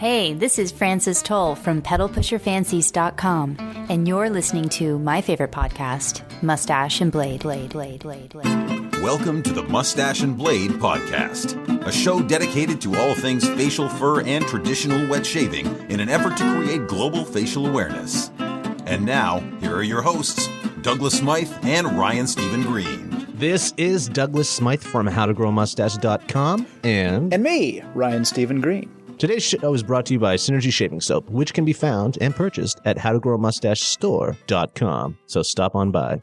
Hey, this is Frances Toll from pedalpusherfancies.com, and you're listening to my favorite podcast, Moustache and Blade. Welcome to the Moustache and Blade podcast, a show dedicated to all things facial fur and traditional wet shaving in an effort to create global facial awareness. And now, here are your hosts, Douglas Smythe and Ryan Stephen Green. This is Douglas Smythe from howtogrowmustache.com and me, Ryan Stephen Green. Today's show is brought to you by Synergy Shaving Soap, which can be found and purchased at howtogrowmustachestore.com. So stop on by.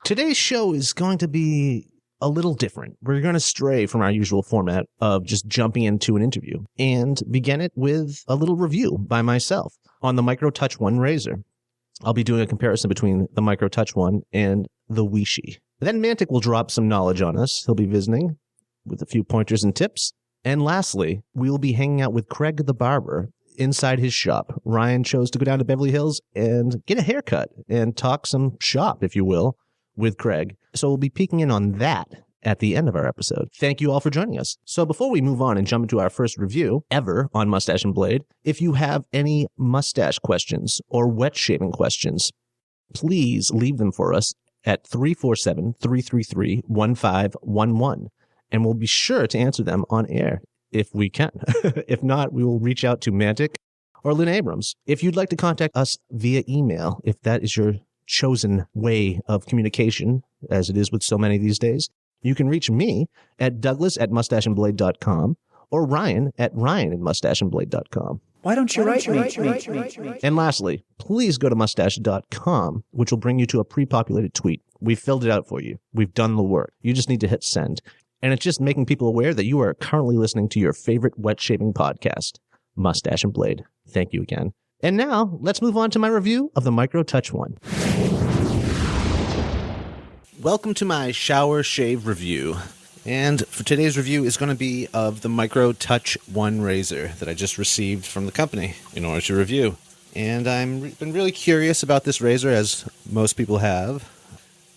Today's show is going to be a little different. We're going to stray from our usual format of just jumping into an interview and begin it with a little review by myself on the Micro Touch 1 razor. I'll be doing a comparison between the Micro Touch 1 and the Weishi. Then Mantic will drop some knowledge on us. He'll be visiting with a few pointers and tips. And lastly, we'll be hanging out with Craig The Barber inside his shop. Ryan chose to go down to Beverly Hills and get a haircut and talk some shop, if you will, with Craig. So we'll be peeking in on that at the end of our episode. Thank you all for joining us. So before we move on and jump into our first review ever on Moustache and Blade, if you have any mustache questions or wet shaving questions, please leave them for us at 347-333-1511. And we'll be sure to answer them on air if we can. If not, we will reach out to Mantic or Lynn Abrams. If you'd like to contact us via email, if that is your chosen way of communication, as it is with so many these days, you can reach me at douglas@mustacheandblade.com or Ryan at ryan@mustacheandblade.com. Why don't you write me? And lastly, please go to mustache.com, which will bring you to a pre-populated tweet. We've filled it out for you. We've done the work. You just need to hit send. And it's just making people aware that you are currently listening to your favorite wet shaving podcast, Moustache and Blade. Thank you again. And now, let's move on to my review of the Micro Touch 1. Welcome to my shower shave review. And for today's review is going to be of the Micro Touch 1 razor that I just received from the company in order to review. And I've been really curious about this razor, as most people have.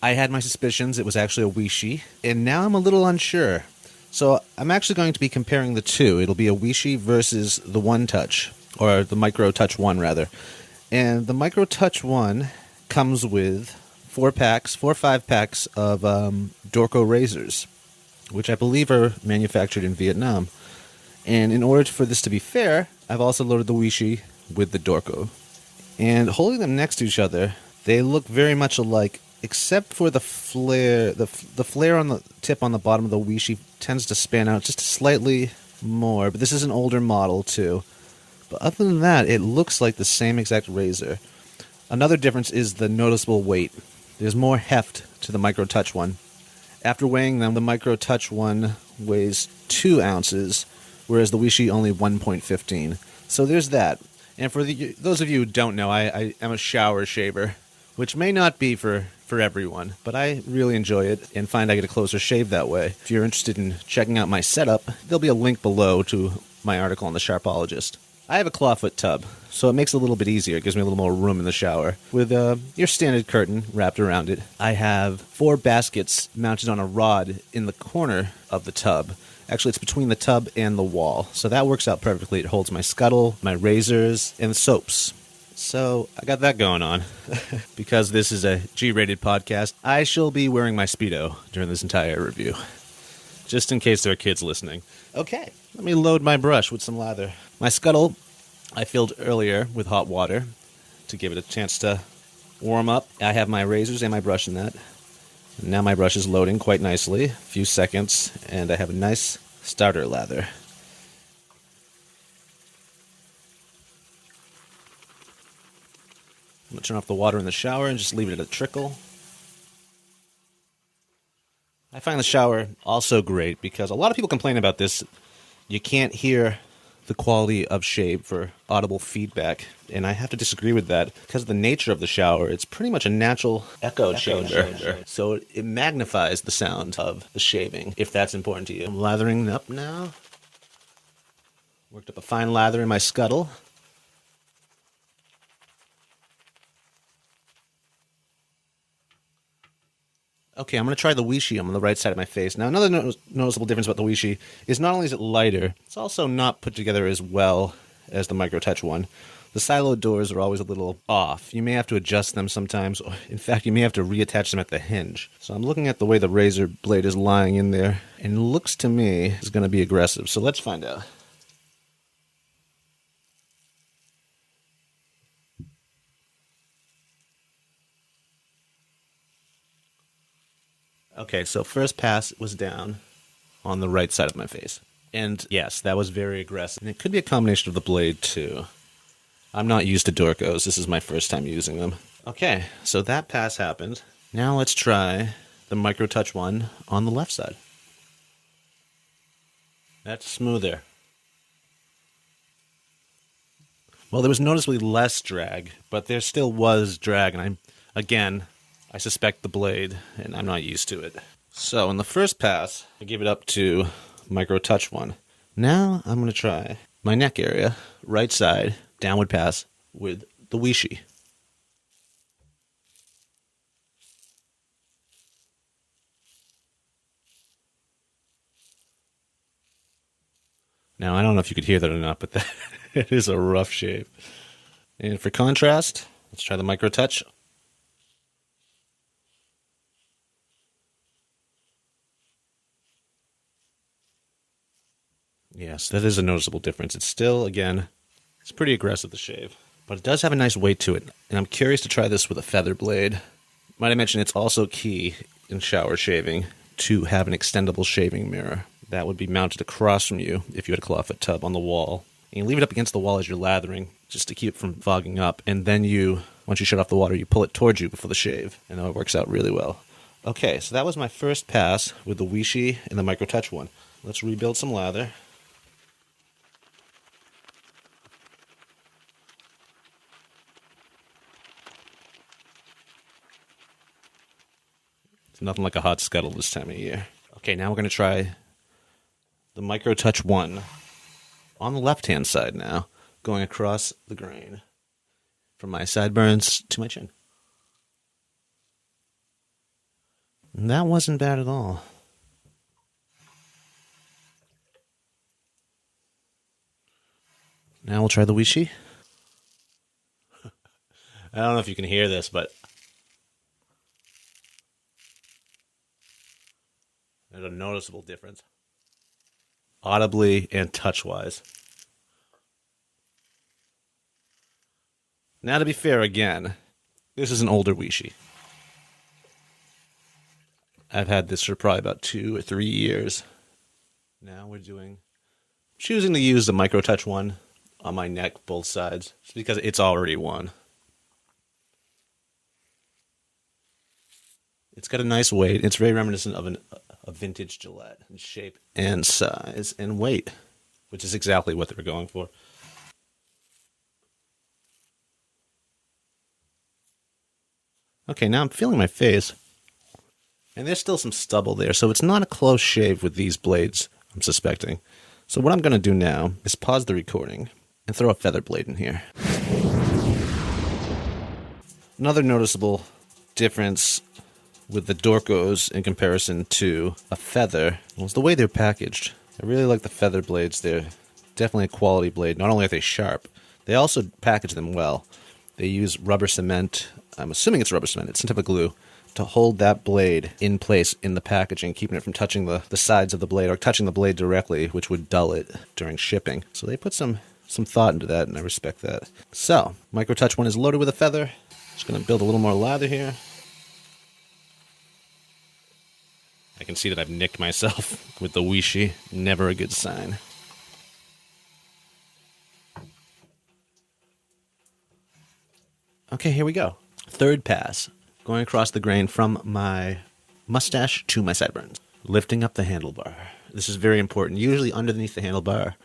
I had my suspicions it was actually a Weishi, and now I'm a little unsure. So I'm actually going to be comparing the two. It'll be a Weishi versus the One Touch, or the Micro Touch 1 rather. And the Micro Touch 1 comes with 4 or 5 packs of Dorco razors, which I believe are manufactured in Vietnam. And in order for this to be fair, I've also loaded the Weishi with the Dorco. And holding them next to each other, they look very much alike, except for the flare. The flare on the tip on the bottom of the Weishi tends to span out just slightly more, but this is an older model too. But other than that, it looks like the same exact razor. Another difference is the noticeable weight. There's more heft to the Micro Touch 1. After weighing them, the Micro Touch 1 weighs 2 ounces, whereas the Weishi only 1.15. So there's that. And for those of you who don't know, I am a shower shaver, which may not be for everyone, but I really enjoy it and find I get a closer shave that way. If you're interested in checking out my setup, there'll be a link below to my article on the Sharpologist. I have a clawfoot tub, so it makes it a little bit easier. It gives me a little more room in the shower. With your standard curtain wrapped around it, I have 4 baskets mounted on a rod in the corner of the tub. Actually, it's between the tub and the wall, so that works out perfectly. It holds my scuttle, my razors, and the soaps. So I got that going on. Because this is a G-rated podcast, I shall be wearing my Speedo during this entire review, just in case there are kids listening. Okay, let me load my brush with some lather. My scuttle I filled earlier with hot water to give it a chance to warm up. I have my razors and my brush in that. And now my brush is loading quite nicely. A few seconds, and I have a nice starter lather. I'm going to turn off the water in the shower and just leave it at a trickle. I find the shower also great because a lot of people complain about this. You can't hear the quality of shave for audible feedback, and I have to disagree with that. Because of the nature of the shower, it's pretty much a natural echo chamber. So it magnifies the sound of the shaving, if that's important to you. I'm lathering up now. Worked up a fine lather in my scuttle. Okay, I'm going to try the Wishi on the right side of my face. Now, another noticeable difference about the Wishi is not only is it lighter, it's also not put together as well as the Micro-Touch one. The silo doors are always a little off. You may have to adjust them sometimes. Or in fact, you may have to reattach them at the hinge. So I'm looking at the way the razor blade is lying in there, and it looks to me is going to be aggressive. So let's find out. Okay, so first pass was down on the right side of my face. And yes, that was very aggressive. And it could be a combination of the blade, too. I'm not used to Dorcos. This is my first time using them. Okay, so that pass happened. Now let's try the Micro-Touch one on the left side. That's smoother. Well, there was noticeably less drag, but there still was drag. And I suspect the blade, and I'm not used to it. So in the first pass, I gave it up to Micro-Touch one. Now I'm going to try my neck area, right side, downward pass with the Wishi. Now, I don't know if you could hear that or not, but it is a rough shave. And for contrast, let's try the Micro-Touch. Yes, that is a noticeable difference. It's still, again, it's pretty aggressive, the shave. But it does have a nice weight to it, and I'm curious to try this with a feather blade. Might I mention, it's also key in shower shaving to have an extendable shaving mirror. That would be mounted across from you if you had a clawfoot tub on the wall. And you leave it up against the wall as you're lathering, just to keep it from fogging up. And then once you shut off the water, you pull it towards you before the shave. And it works out really well. Okay, so that was my first pass with the Wishi and the Micro-Touch one. Let's rebuild some lather. It's nothing like a hot scuttle this time of year. Okay, now we're going to try the Micro-Touch one on the left-hand side now, going across the grain from my sideburns to my chin. And that wasn't bad at all. Now we'll try the Wishi. I don't know if you can hear this, but there's a noticeable difference, audibly and touch-wise. Now, to be fair, again, this is an older Wishi. I've had this for probably about 2 or 3 years. Now we're choosing to use the Micro-Touch one on my neck, both sides, just because it's already one. It's got a nice weight. It's very reminiscent of a vintage Gillette in shape and size and weight, which is exactly what they were going for. Okay, now I'm feeling my face, and there's still some stubble there, so it's not a close shave with these blades, I'm suspecting. So what I'm going to do now is pause the recording and throw a feather blade in here. Another noticeable difference with the Dorcos in comparison to a feather was the way they're packaged. I really like the feather blades. They're definitely a quality blade. Not only are they sharp, they also package them well. They use rubber cement. I'm assuming it's rubber cement. It's some type of glue to hold that blade in place in the packaging, keeping it from touching the sides of the blade or touching the blade directly, which would dull it during shipping. So they put some thought into that, and I respect that. So, Micro-Touch one is loaded with a feather. Just going to build a little more lather here. I can see that I've nicked myself with the Wishi. Never a good sign. Okay, here we go. Third pass. Going across the grain from my mustache to my sideburns. Lifting up the handlebar. This is very important. Usually underneath the handlebar,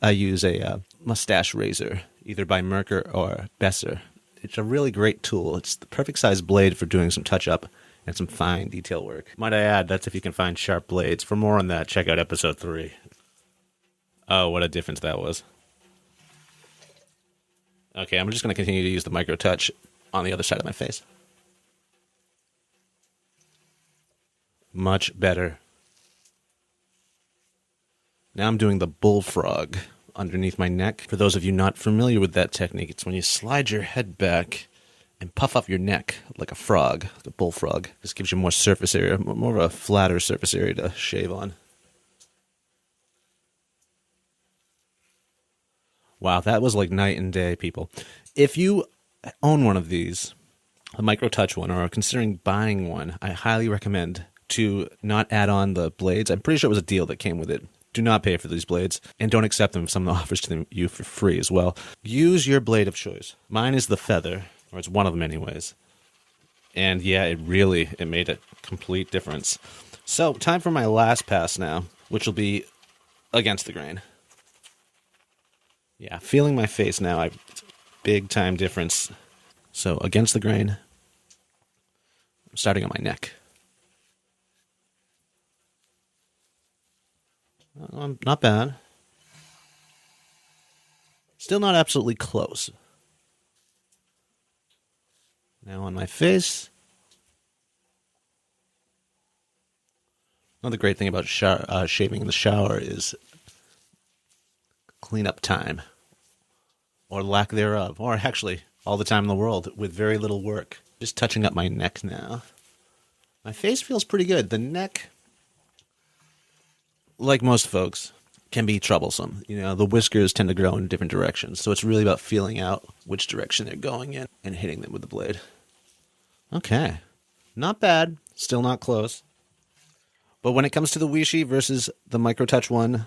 I use a mustache razor, either by Merkur or Besser. It's a really great tool. It's the perfect size blade for doing some touch-up and some fine detail work. Might I add, that's if you can find sharp blades. For more on that, check out episode 3. Oh, what a difference that was. Okay, I'm just going to continue to use the Micro-Touch on the other side of my face. Much better. Now I'm doing the bullfrog underneath my neck. For those of you not familiar with that technique, it's when you slide your head back and puff up your neck like a frog, like a bullfrog. This gives you more surface area, more of a flatter surface area to shave on. Wow, that was like night and day, people. If you own one of these, a Micro Touch one, or are considering buying one, I highly recommend to not add on the blades. I'm pretty sure it was a deal that came with it. Do not pay for these blades, and don't accept them if someone offers them you for free as well. Use your blade of choice. Mine is the feather, or it's one of them anyways. And yeah, it made a complete difference. So, time for my last pass now, which will be against the grain. Yeah, feeling my face now, big time difference. So, against the grain, I'm starting on my neck. Not bad. Still not absolutely close. Now on my face. Another great thing about shaving in the shower is cleanup time. Or lack thereof. Or actually, all the time in the world with very little work. Just touching up my neck now. My face feels pretty good. The neck, like most folks, can be troublesome. You know, the whiskers tend to grow in different directions, so it's really about feeling out which direction they're going in and hitting them with the blade. Okay. Not bad. Still not close. But when it comes to the Wishi versus the Micro Touch one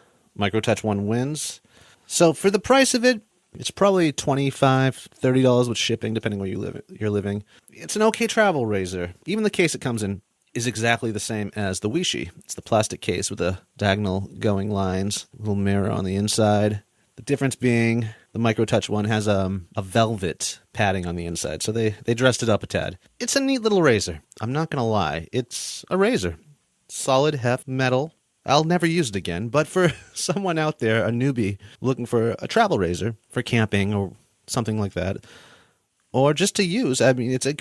wins. So for the price of it, it's probably $25, $30 with shipping, depending where you're living. It's an okay travel razor. Even the case it comes in is exactly the same as the Wishi. It's the plastic case with the diagonal going lines, a little mirror on the inside. The difference being the Micro Touch one has a velvet padding on the inside, so they dressed it up a tad. It's a neat little razor. I'm not going to lie. It's a razor. Solid heft metal. I'll never use it again, but for someone out there, a newbie, looking for a travel razor for camping or something like that, or just to use, I mean, it's a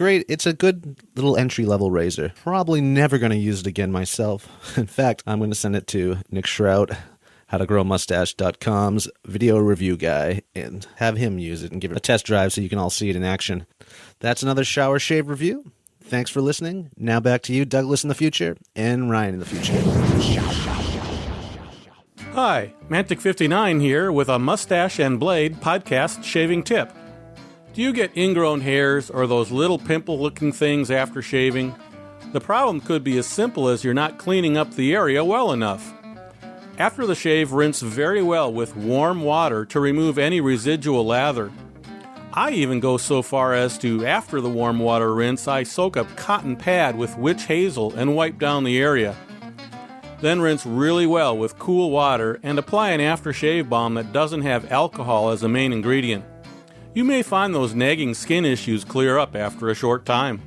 good little entry-level razor. Probably never going to use it again myself. In fact, I'm going to send it to Nick Shrout, howtogrowmustache.com's video review guy, and have him use it and give it a test drive so you can all see it in action. That's another shower shave review. Thanks for listening. Now back to you, Douglas in the future, and Ryan in the future. Hi, Mantic59 here with a Moustache and Blade podcast shaving tip. Do you get ingrown hairs or those little pimple-looking things after shaving? The problem could be as simple as you're not cleaning up the area well enough. After the shave, rinse very well with warm water to remove any residual lather. I even go so far as to, after the warm water rinse, I soak a cotton pad with witch hazel and wipe down the area. Then rinse really well with cool water and apply an aftershave balm that doesn't have alcohol as a main ingredient. You may find those nagging skin issues clear up after a short time.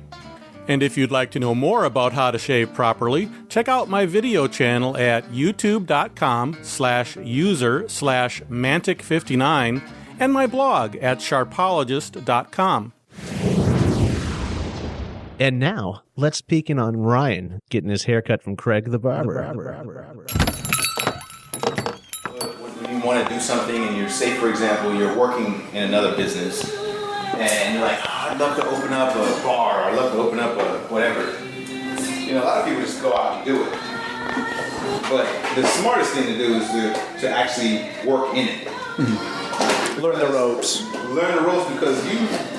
And if you'd like to know more about how to shave properly, check out my video channel at youtube.com/user/mantic59 and my blog at sharpologist.com. And now, let's peek in on Ryan getting his haircut from Craig the Barber. When you want to do something and you're, say for example, you're working in another business and you're like, I'd love to open up a bar, or I'd love to open up a whatever. You know, a lot of people just go out and do it. But the smartest thing to do is to actually work in it. Learn the ropes. Learn the ropes, because you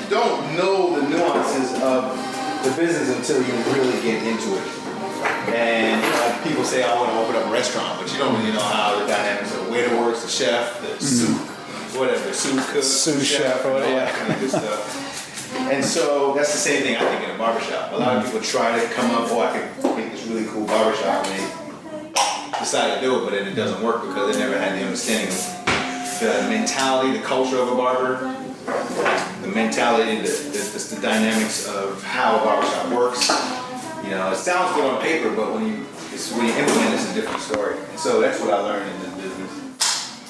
don't know the nuances of the business until you really get into it. And people say, I want to open up a restaurant, but you don't really know how the dynamics of the waiter works, the chef, the soup, whatever, soup cook, sous chef, all that kind of good stuff. And so that's the same thing I think in a barbershop. A lot of people try to come up, I could make this really cool barbershop, and they decide to do it, but then it doesn't work because they never had the understanding of the mentality, the culture of a barber, the mentality, the dynamics of how a barbershop works. You know, it sounds good on paper, but when you implement it, it's a different story. And so that's what I learned in this business.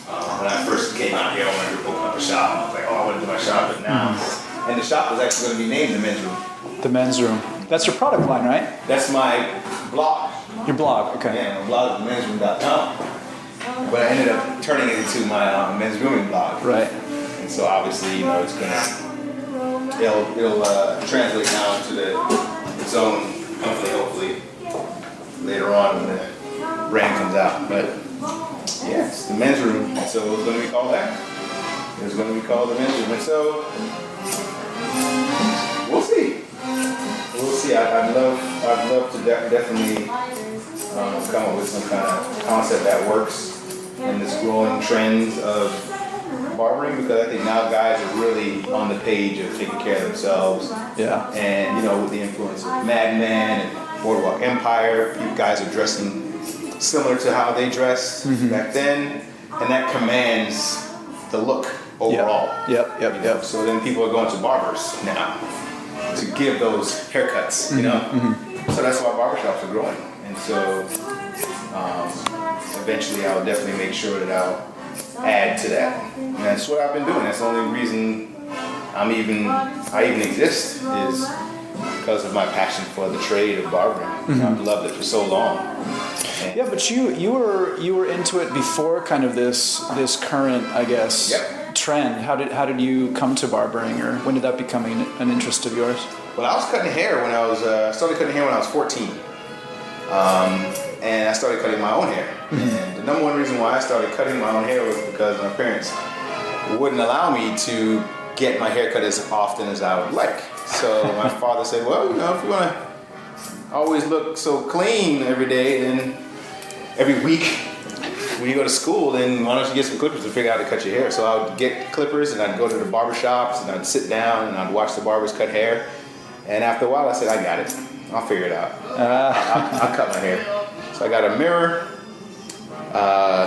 When I first came out here, I wanted to open up a shop. I was like, I want to do my shop, but now. And the shop was actually going to be named the Men's Room. The men's room. That's your product line, right? That's my blog. Your blog, okay. Yeah, my blog is mensgrooming.com. But I ended up turning it into my men's grooming blog. Right. And so obviously, it's it'll translate now into its own, hopefully, later on when the brand comes out. But yeah, it's the men's room. And so it's going to be called that. It's going to be called the men's room. And so we'll see. We'll see. I'd love to definitely come up with some kind of concept that works in this growing trend of barbering, because I think now guys are really on the page of taking care of themselves. Yeah. And with the influence of Mad Men and Boardwalk Empire, you guys are dressing similar to how they dressed back then, and that commands the look overall. Yep. So then people are going to barbers now to give those haircuts, So that's why barbershops are growing. And so eventually I'll definitely make sure that I'll add to that. And that's what I've been doing. That's the only reason I even exist, is because of my passion for the trade of barbering. I've loved it for so long. Yeah, but you were into it before kind of this current, I guess, trend. How did you come to barbering, or when did that become an interest of yours? Well, I was cutting hair when I started cutting hair when I was 14. And I started cutting my own hair. And the number one reason why I started cutting my own hair was because my parents wouldn't allow me to get my hair cut as often as I would like. So my father said, well, if you want to always look so clean every day, then every week when you go to school, then why don't you get some clippers to figure out how to cut your hair? So I would get clippers, and I'd go to the barber shops, and I'd sit down, and I'd watch the barbers cut hair. And after a while, I said, I got it. I'll figure it out. I'll cut my hair. So I got a mirror,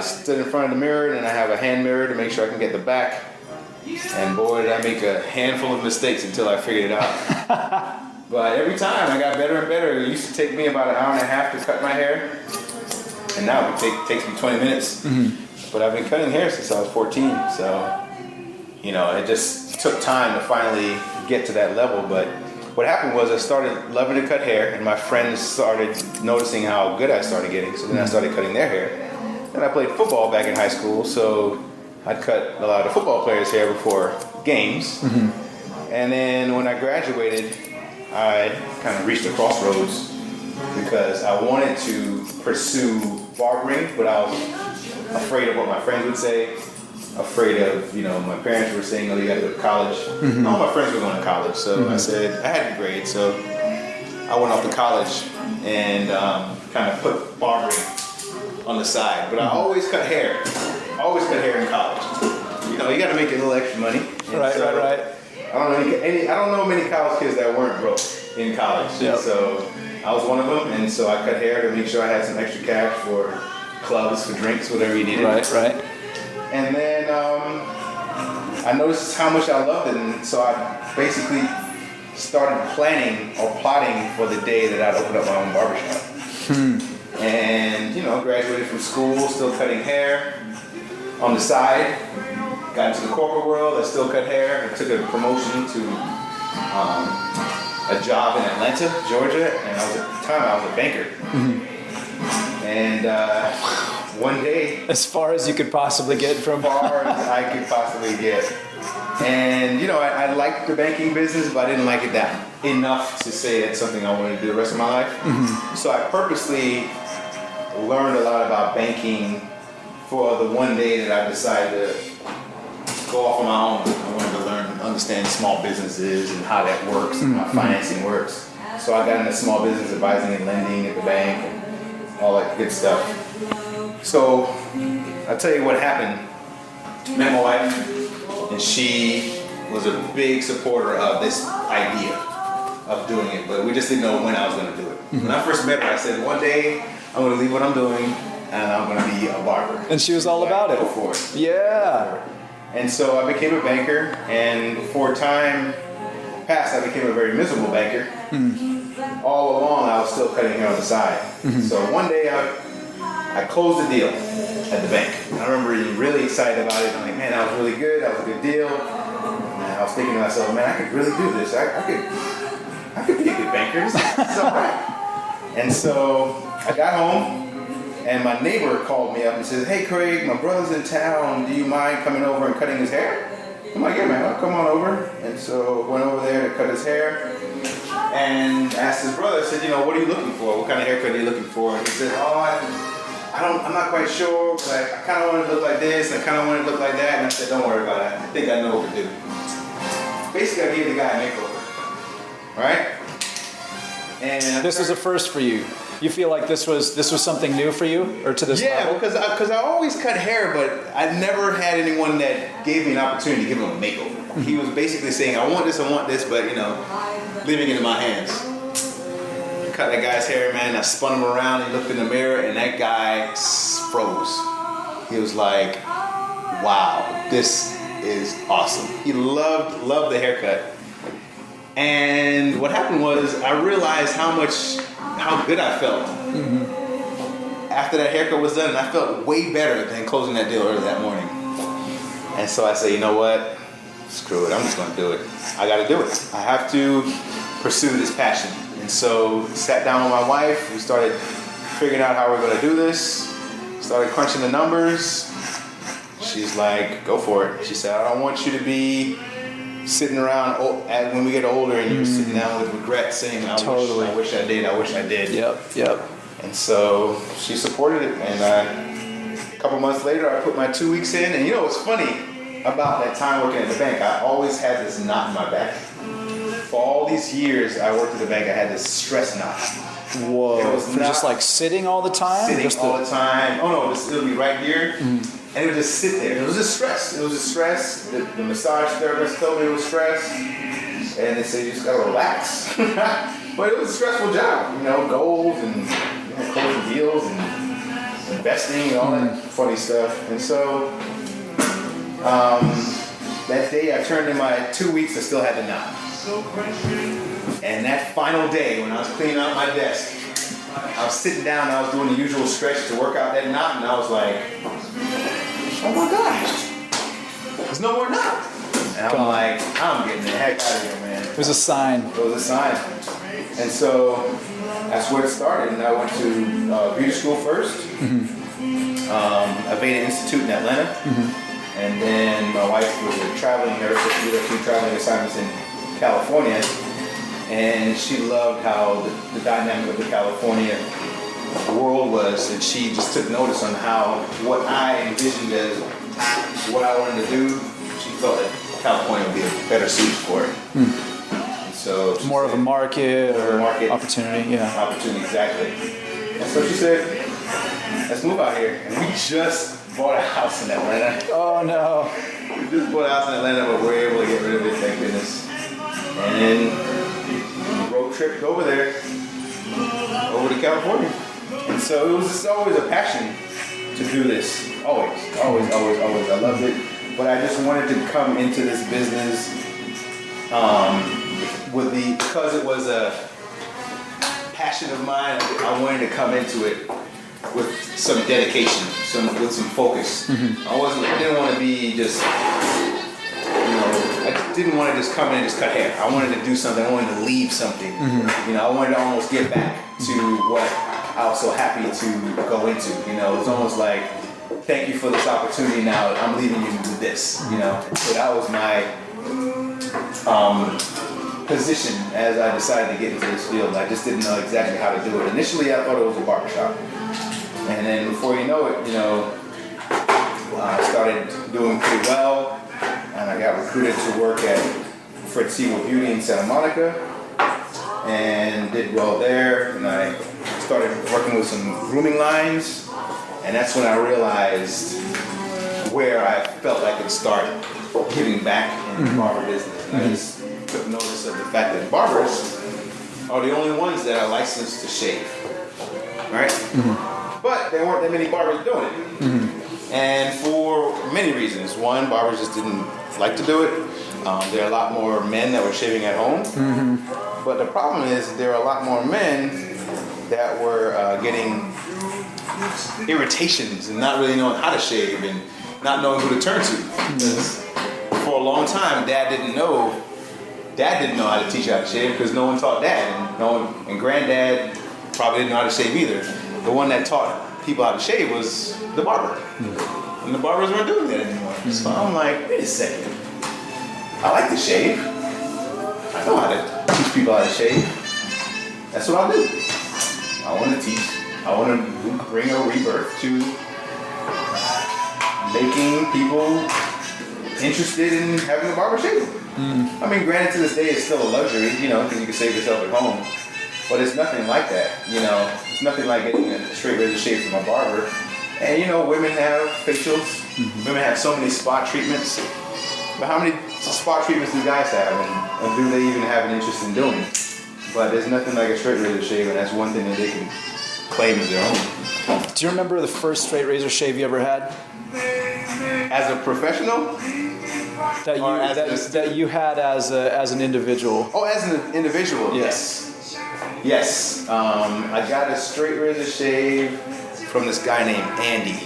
stood in front of the mirror, and I have a hand mirror to make sure I can get the back. And boy, did I make a handful of mistakes until I figured it out. But every time I got better and better. It used to take me about an hour and a half to cut my hair. And now it takes me 20 minutes. But I've been cutting hair since I was 14. So, it just took time to finally get to that level. But what happened was I started loving to cut hair, and my friends started noticing how good I started getting. So then I started cutting their hair. Then I played football back in high school, so I'd cut a lot of football players' hair before games. And then when I graduated, I kind of reached a crossroads because I wanted to pursue barbering, but I was afraid of what my friends would say. Afraid of, my parents were saying, you got to go to college. All my friends were going to college, so I said, I had the grade, so I went off to college and kind of put barbering on the side. But I always cut hair. I always cut hair in college. You got to make a little extra money. Right. I don't know many college kids that weren't broke in college. Yep. So I was one of them, and so I cut hair to make sure I had some extra cash for clubs, for drinks, whatever you needed. Right. And then I noticed how much I loved it, and so I basically started planning or plotting for the day that I'd open up my own barbershop. And, graduated from school, still cutting hair on the side. Got into the corporate world, I still cut hair. I took a promotion to a job in Atlanta, Georgia, and at the time I was a banker. And one day, as far as you could possibly get from far as I could possibly get. And I liked the banking business, but I didn't like it that enough to say it's something I wanted to do the rest of my life. So I purposely learned a lot about banking for the one day that I decided to go off on my own. I wanted to learn and understand small businesses and how that works and how financing works. So I got into small business advising and lending at the bank and all that good stuff. So I'll tell you what happened. Met my wife, and she was a big supporter of this idea of doing it, but we just didn't know when I was going to do it. When I first met her, I said, one day I'm going to leave what I'm doing and I'm going to be a barber. And she was all about it. Go for it. Yeah. And so I became a banker, and before time passed, I became a very miserable banker. All along, I was still cutting hair on the side. So one day, I closed the deal at the bank. I remember being really excited about it. I'm like, man, that was really good. That was a good deal. And I was thinking to myself, man, I could really do this. I could be a good banker. This is all right. And so I got home, and my neighbor called me up and says, "Hey Craig, my brother's in town. Do you mind coming over and cutting his hair?" I'm like, "Yeah, man, I'll come on over." And so went over there to cut his hair, and asked his brother. Said, "What are you looking for? What kind of haircut are you looking for?" And he said, I'm not quite sure, but I kind of want it to look like this, and I kind of want it to look like that. And I said, "Don't worry about it. I think I know what to do." Basically, I gave the guy a makeover, right? And This was a first for you. You feel like this was something new for you, or to this level? Yeah, because I always cut hair, but I never had anyone that gave me an opportunity to give him a makeover. He was basically saying, I want this, but leaving it in my hands. I cut that guy's hair, man. I spun him around. He looked in the mirror, and that guy froze. He was like, "Wow, this is awesome." He loved the haircut. And what happened was I realized how good I felt after that haircut was done, and I felt way better than closing that deal early that morning. And so I said, you know what? Screw it. I'm just going to do it. I got to do it. I have to pursue this passion. And so sat down with my wife. We started figuring out how we're going to do this. Started crunching the numbers. She's like, "Go for it." She said, "I don't want you to be sitting around when we get older and you're sitting down with regret saying, I wish I did. Yep. And so she supported it, and a couple months later I put my 2 weeks in, and what's funny about that time working at the bank, I always had this knot in my back. For all these years I worked at the bank, I had this stress knot. Whoa. It was just like sitting all the time? Sitting all the time. Oh no, it'll be right here. And it would just sit there. It was just stress. The massage therapist told me it was stress. And they said, you just gotta relax. But it was a stressful job. Goals and closing deals and investing and all that funny stuff. And so that day I turned in my 2 weeks, I still had the knot. And that final day when I was cleaning out my desk, I was sitting down and I was doing the usual stretch to work out that knot, and I was like, oh my gosh, there's no more knot. And I'm like, I'm getting the heck out of here, man. It was a sign. It was a sign. And so that's where it started. And I went to beauty school first, Aveda Institute in Atlanta. And then my wife was a traveling nurse, so she did a few traveling assignments in California. And she loved how the dynamic of the California world was, and she just took notice on how what I envisioned as what I wanted to do. She felt that California would be a better suit for it. And so more of a market opportunity, yeah. Opportunity, exactly. And so she said, let's move out here. And we just bought a house in Atlanta. Oh no. We just bought a house in Atlanta, but we're able to get rid of it, thank goodness. And then road trip over there, over to California. And so it was just always a passion to do this. Always. I loved it. But I just wanted to come into this business because it was a passion of mine. I wanted to come into it with some dedication, with some focus. I didn't want to be just, I didn't want to just come in and just cut hair. I wanted to do something. I wanted to leave something. I wanted to almost get back to what I was so happy to go into. It was almost like, thank you for this opportunity. Now I'm leaving you with this. So that was my position as I decided to get into this field. I just didn't know exactly how to do it. Initially, I thought it was a barbershop, and then before you know it, I started doing pretty well, and I got recruited to work at Fred Siegel Beauty in Santa Monica, and did well there. And I started working with some grooming lines, and that's when I realized where I felt I could start giving back in the barber business. And I just took notice of the fact that barbers are the only ones that are licensed to shave, right? But there weren't that many barbers doing it. And for many reasons. One, barbers just didn't like to do it. There are a lot more men that were shaving at home. But the problem is there are a lot more men that were getting irritations and not really knowing how to shave and not knowing who to turn to. Because for a long time, Dad didn't know how to teach you how to shave because no one taught Dad, and Granddad probably didn't know how to shave either. the one that taught people how to shave was the barber. And the barbers weren't doing that anymore. So I'm like, wait a second. I like to shave. I know how to teach people how to shave. That's what I'll do. I want to teach. I want to bring a rebirth to making people interested in having a barber shave. I mean, granted, to this day, it's still a luxury, you know, because you can save yourself at home. But it's nothing like that, you know. It's nothing like getting a straight razor shave from a barber. And, you know, women have facials. Women have so many spot treatments. But how many spot treatments do guys have? And do they even have an interest in doing? But there's nothing like a straight razor shave, and that's one thing that they can claim as their own. Do you remember the first straight razor shave you ever had? As a professional? That you had as an individual? Oh, as an individual, yes. Yes. I got a straight razor shave from this guy named Andy.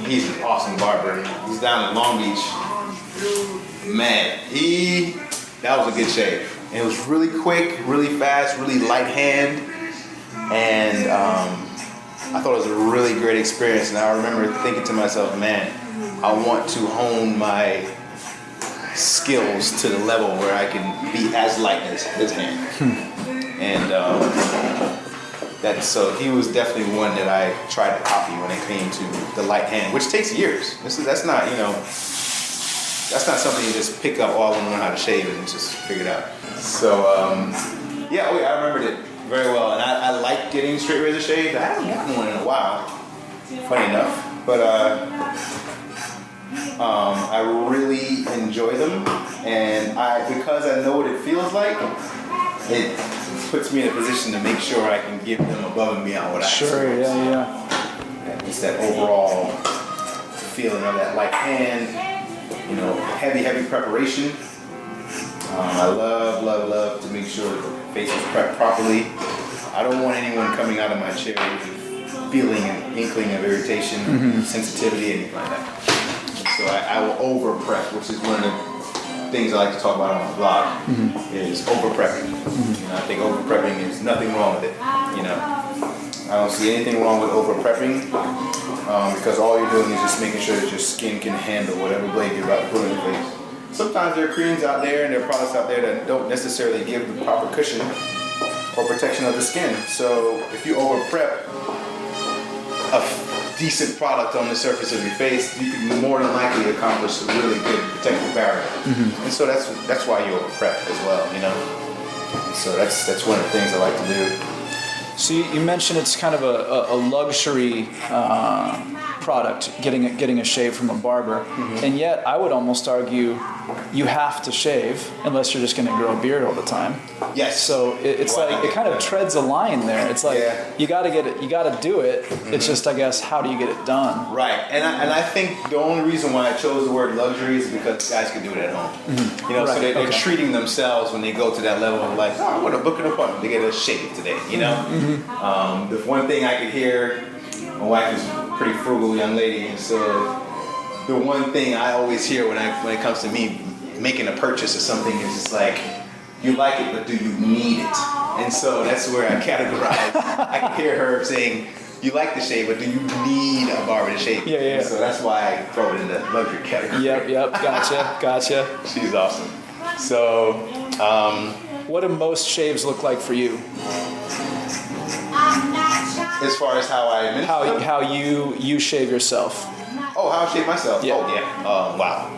He's an awesome barber. He's down in Long Beach. Man, that was a good shave. And it was really quick, really fast, really light hand. And I thought it was a really great experience. And I remember thinking to myself, man, I want to hone my skills to the level where I can be as light as his hand. And so he was definitely one that I tried to copy when it came to the light hand, which takes years. That's not something you just pick up, I want to learn how to shave and just figure it out. So I remembered it very well, and I like getting straight razor shaved. I haven't gotten one in a while, funny enough, but I really enjoy them, and because I know what it feels like, it puts me in a position to make sure I can give them above and beyond what I expect. Sure, yeah. It's that overall feeling of that light hand, you know, heavy preparation. I love to make sure the face is prepped properly. I don't want anyone coming out of my chair with feeling an inkling of irritation, sensitivity, anything like that. So I will over prep, which is one of the things I like to talk about on my blog, is over prepping. You know, I think over prepping is nothing wrong with it. You know, I don't see anything wrong with over prepping because all you're doing is just making sure that your skin can handle whatever blade you're about to put on your face. Sometimes there are creams out there and there are products out there that don't necessarily give the proper cushion or protection of the skin. So if you over prep a decent product on the surface of your face, you can more than likely accomplish a really good protective barrier. And so that's why you over prep as well, you know. So that's one of the things I like to do. So you mentioned it's kind of a luxury product, getting a shave from a barber, and yet I would almost argue you have to shave unless you're just going to grow a beard all the time. Yes. So it's like it kind of treads a line there. It's like you got to get it, you got to do it. It's just, I guess, how do you get it done? Right. And I think the only reason why I chose the word luxury is because guys can do it at home. You know, Right. so they're treating themselves when they go to that level of like, oh, I want to book an appointment to get a shave today. You know, the one thing I could hear, my wife is a pretty frugal young lady, and so the one thing I always hear when it comes to me making a purchase of something is just like, you like it, but do you need it? And so that's where I categorize. I can hear her saying, you like the shave, but do you need a barber to shave? Yeah. And so that's why I throw it in the luxury category. Yep. Gotcha. She's awesome. So, What do most shaves look like for you? as far as how I administer them? How you shave yourself? Oh, how I shave myself? Yeah. Oh, yeah. Wow.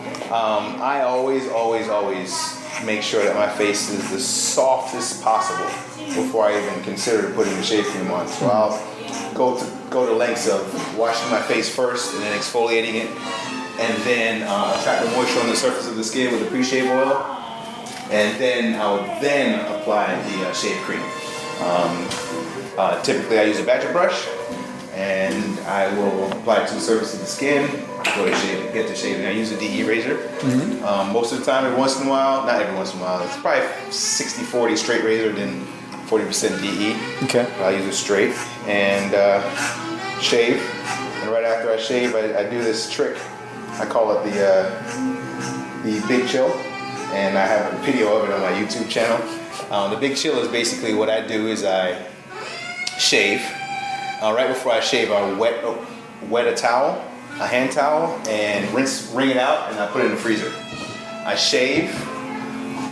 I always make sure that my face is the softest possible before I even consider putting the shave cream on. So I'll go to lengths of washing my face first and then exfoliating it, and then trap the moisture on the surface of the skin with the pre-shave oil, and then I will then apply the shave cream. Typically I use a badger brush, and I will apply it to the surface of the skin, go to shave, get to shaving. I use a DE razor. Most of the time, not every once in a while, it's probably 60-40 straight razor, then 40% DE. Okay. I use it straight and shave. And right after I shave, I do this trick. I call it the Big Chill, and I have a video of it on my YouTube channel. The Big Chill is basically what I do is I shave, right before I shave, I wet a towel, a hand towel, and wring it out, and I put it in the freezer. I shave,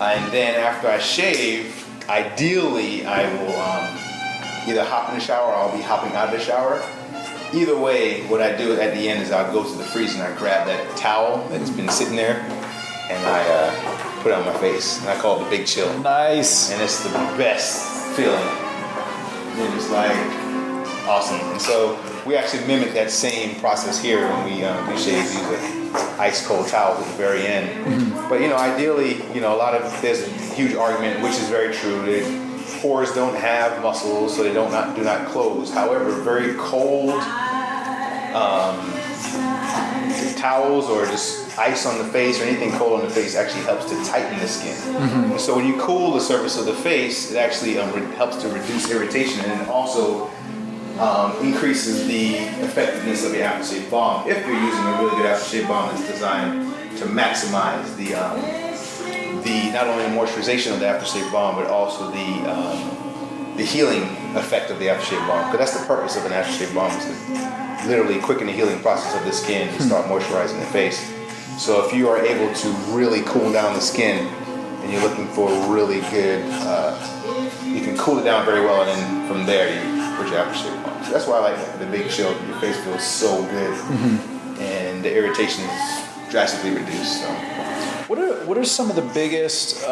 and then after I shave, ideally I will either hop in the shower or I'll be hopping out of the shower. Either way, what I do at the end is I'll go to the freezer and I grab that towel that's been sitting there and I put it on my face. And I call it the big chill. Nice. And it's the best feeling. You're just like, awesome. And so we actually mimic that same process here when we shave. Use an ice cold towel at the very end. Mm-hmm. But ideally, there's a huge argument, which is very true. Pores don't have muscles, so they do not close. However, very cold towels or just ice on the face or anything cold on the face actually helps to tighten the skin. Mm-hmm. So when you cool the surface of the face, it actually helps to reduce irritation, and it also increases the effectiveness of the aftershave balm if you're using a really good aftershave balm that's designed to maximize the not only moisturization of the aftershave balm, but also the healing effect of the aftershave balm. Because that's the purpose of an aftershave balm, is to literally quicken the healing process of the skin and start moisturizing the face. So if you are able to really cool down the skin and you're looking for really good, you can cool it down very well, and then from there you put your aftershave balm. So that's why I like the big chill. Your face feels so good, and the irritation is drastically reduced. So. What are some of the biggest,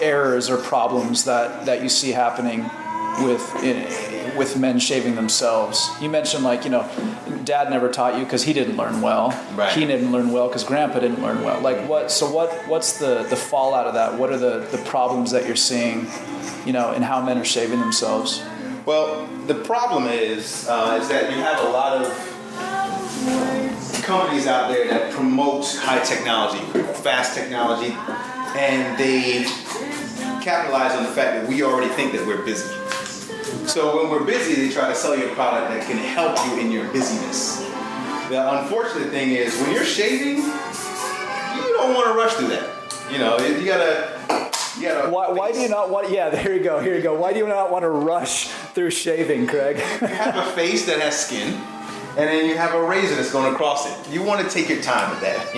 errors or problems that you see happening with men shaving themselves? You mentioned Dad never taught you because he didn't learn well. Right. He didn't learn well because Grandpa didn't learn well. What's the fallout of that? What are the problems that you're seeing, in how men are shaving themselves? Well, the problem is that you have a lot of companies out there that promote high technology, fast technology, and they capitalize on the fact that we already think that we're busy. So when we're busy, they try to sell you a product that can help you in your busyness. The unfortunate thing is when you're shaving, you don't want to rush through that. You gotta. Why do you not want? Yeah, here you go. Why do you not want to rush through shaving, Craig? You have a face that has skin, and then you have a razor that's going across it. You want to take your time with that,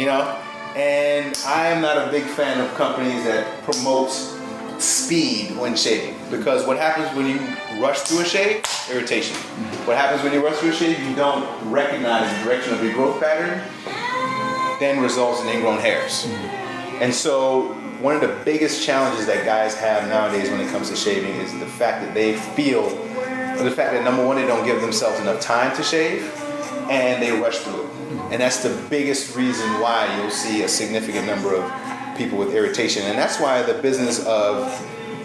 And I am not a big fan of companies that promote speed when shaving, because what happens when you rush through a shave? Irritation. What happens when you rush through a shave? You don't recognize the direction of your growth pattern, then results in ingrown hairs. And so one of the biggest challenges that guys have nowadays when it comes to shaving is the fact that they feel, the fact that number one, they don't give themselves enough time to shave, and they rush through it. And that's the biggest reason why you'll see a significant number of people with irritation. And that's why the business of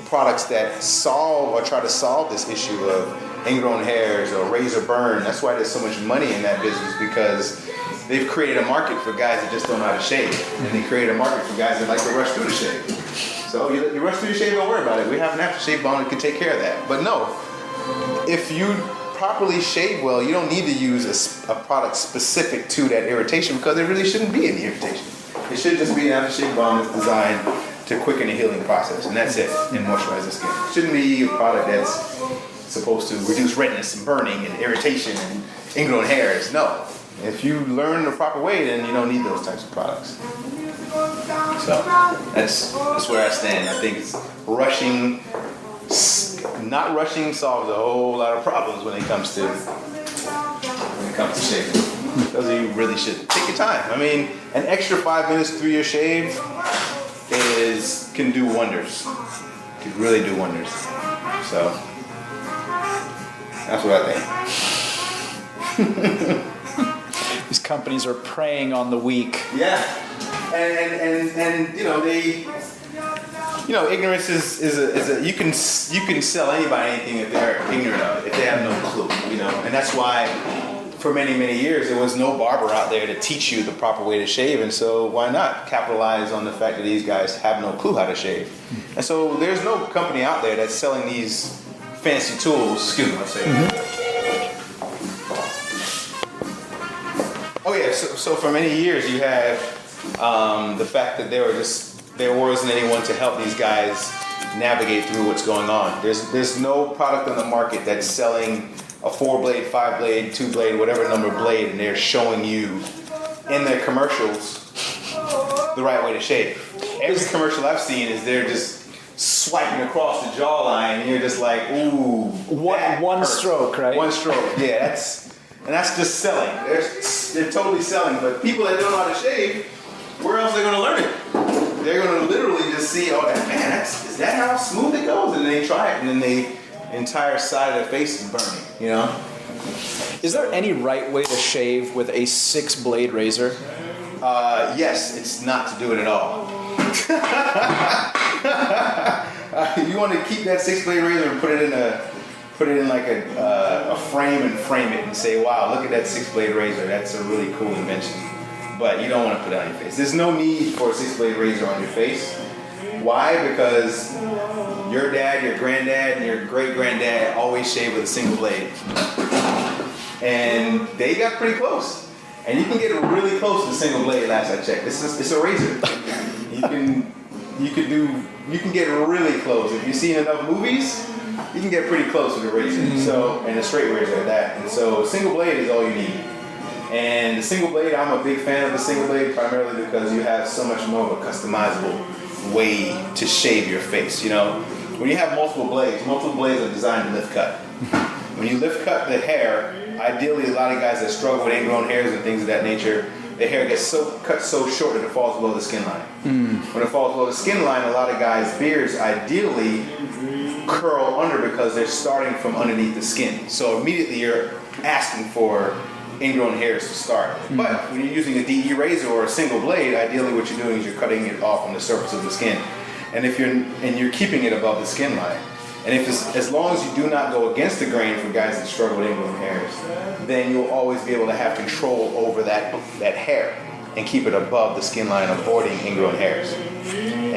products that solve or try to solve this issue of ingrown hairs or razor burn, that's why there's so much money in that business, because they've created a market for guys that just don't know how to shave. And they created a market for guys that like to rush through the shave. So you rush through the shave, don't worry about it. We have an aftershave balm that can take care of that. But no, if you properly shave well, you don't need to use a product specific to that irritation, because there really shouldn't be any irritation. It should just be an aftershave balm that's designed to quicken the healing process, and that's it, and moisturize the skin. It shouldn't be a product that's supposed to reduce redness and burning and irritation and ingrown hairs. No. If you learn the proper way, then you don't need those types of products. So that's where I stand. I think not rushing solves a whole lot of problems when it comes to shaving. Because you really should take your time. I mean, an extra 5 minutes through your shave can do wonders. Could really do wonders. So that's what I think. These companies are preying on the weak. Yeah, and ignorance is a you can sell anybody anything if they're ignorant of it, if they have no clue, and that's why for many years there was no barber out there to teach you the proper way to shave, and so why not capitalize on the fact that these guys have no clue how to shave, and so there's no company out there that's selling these fancy tools. Excuse me, let's say. Oh yeah, so for many years you have the fact that there wasn't anyone to help these guys navigate through what's going on. There's no product on the market that's selling a 4-blade, 5-blade, 2-blade, whatever number blade, and they're showing you in their commercials the right way to shave. Every commercial I've seen is they're just swiping across the jawline, and you're just like, ooh, one stroke, right? One stroke, yeah. That's just selling. They're totally selling. But people that don't know how to shave, where else are they going to learn it? They're going to literally just see, oh, is that how smooth it goes? And they try it, and then the entire side of their face is burning, you know? Is there any right way to shave with a 6-blade razor? Yes, it's not to do it at all. You want to keep that 6-blade razor and put it in like a frame and frame it and say, wow, look at that 6-blade razor. That's a really cool invention. But you don't want to put it on your face. There's no need for a 6-blade razor on your face. Why? Because your dad, your granddad, and your great-granddad always shaved with a single blade. And they got pretty close. And you can get really close to the single blade last I checked. It's a razor. You can get really close. If you've seen enough movies, you can get pretty close with a razor. So, and a straight razor at that. And so single blade is all you need. And the single blade, I'm a big fan of the single blade primarily because you have so much more of a customizable way to shave your face. You know, when you have multiple blades are designed to lift cut. When you lift cut the hair, ideally a lot of guys that struggle with ingrown hairs and things of that nature, the hair gets cut so short that it falls below the skin line. When it falls below the skin line, a lot of guys' beards ideally curl under because they're starting from underneath the skin. So immediately you're asking for ingrown hairs to start. But when you're using a DE razor or a single blade, ideally what you're doing is you're cutting it off on the surface of the skin. And you're keeping it above the skin line. And as long as you do not go against the grain for guys that struggle with ingrown hairs, then you'll always be able to have control over that hair and keep it above the skin line, avoiding ingrown hairs.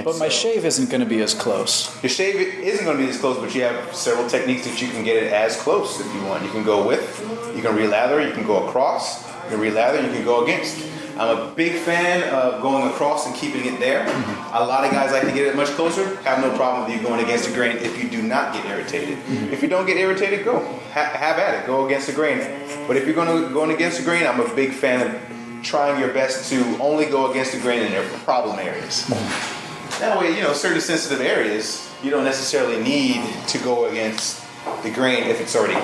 But my shave isn't going to be as close. Your shave isn't going to be as close, but you have several techniques that you can get it as close if you want. You can go with, you can relather, you can go across, you can relather, you can go against. I'm a big fan of going across and keeping it there. A lot of guys like to get it much closer. Have no problem with you going against the grain if you do not get irritated. If you don't get irritated, go. Have at it. Go against the grain. But if you're going against the grain, I'm a big fan of trying your best to only go against the grain in their problem areas. That way, certain sensitive areas, you don't necessarily need to go against the grain if it's already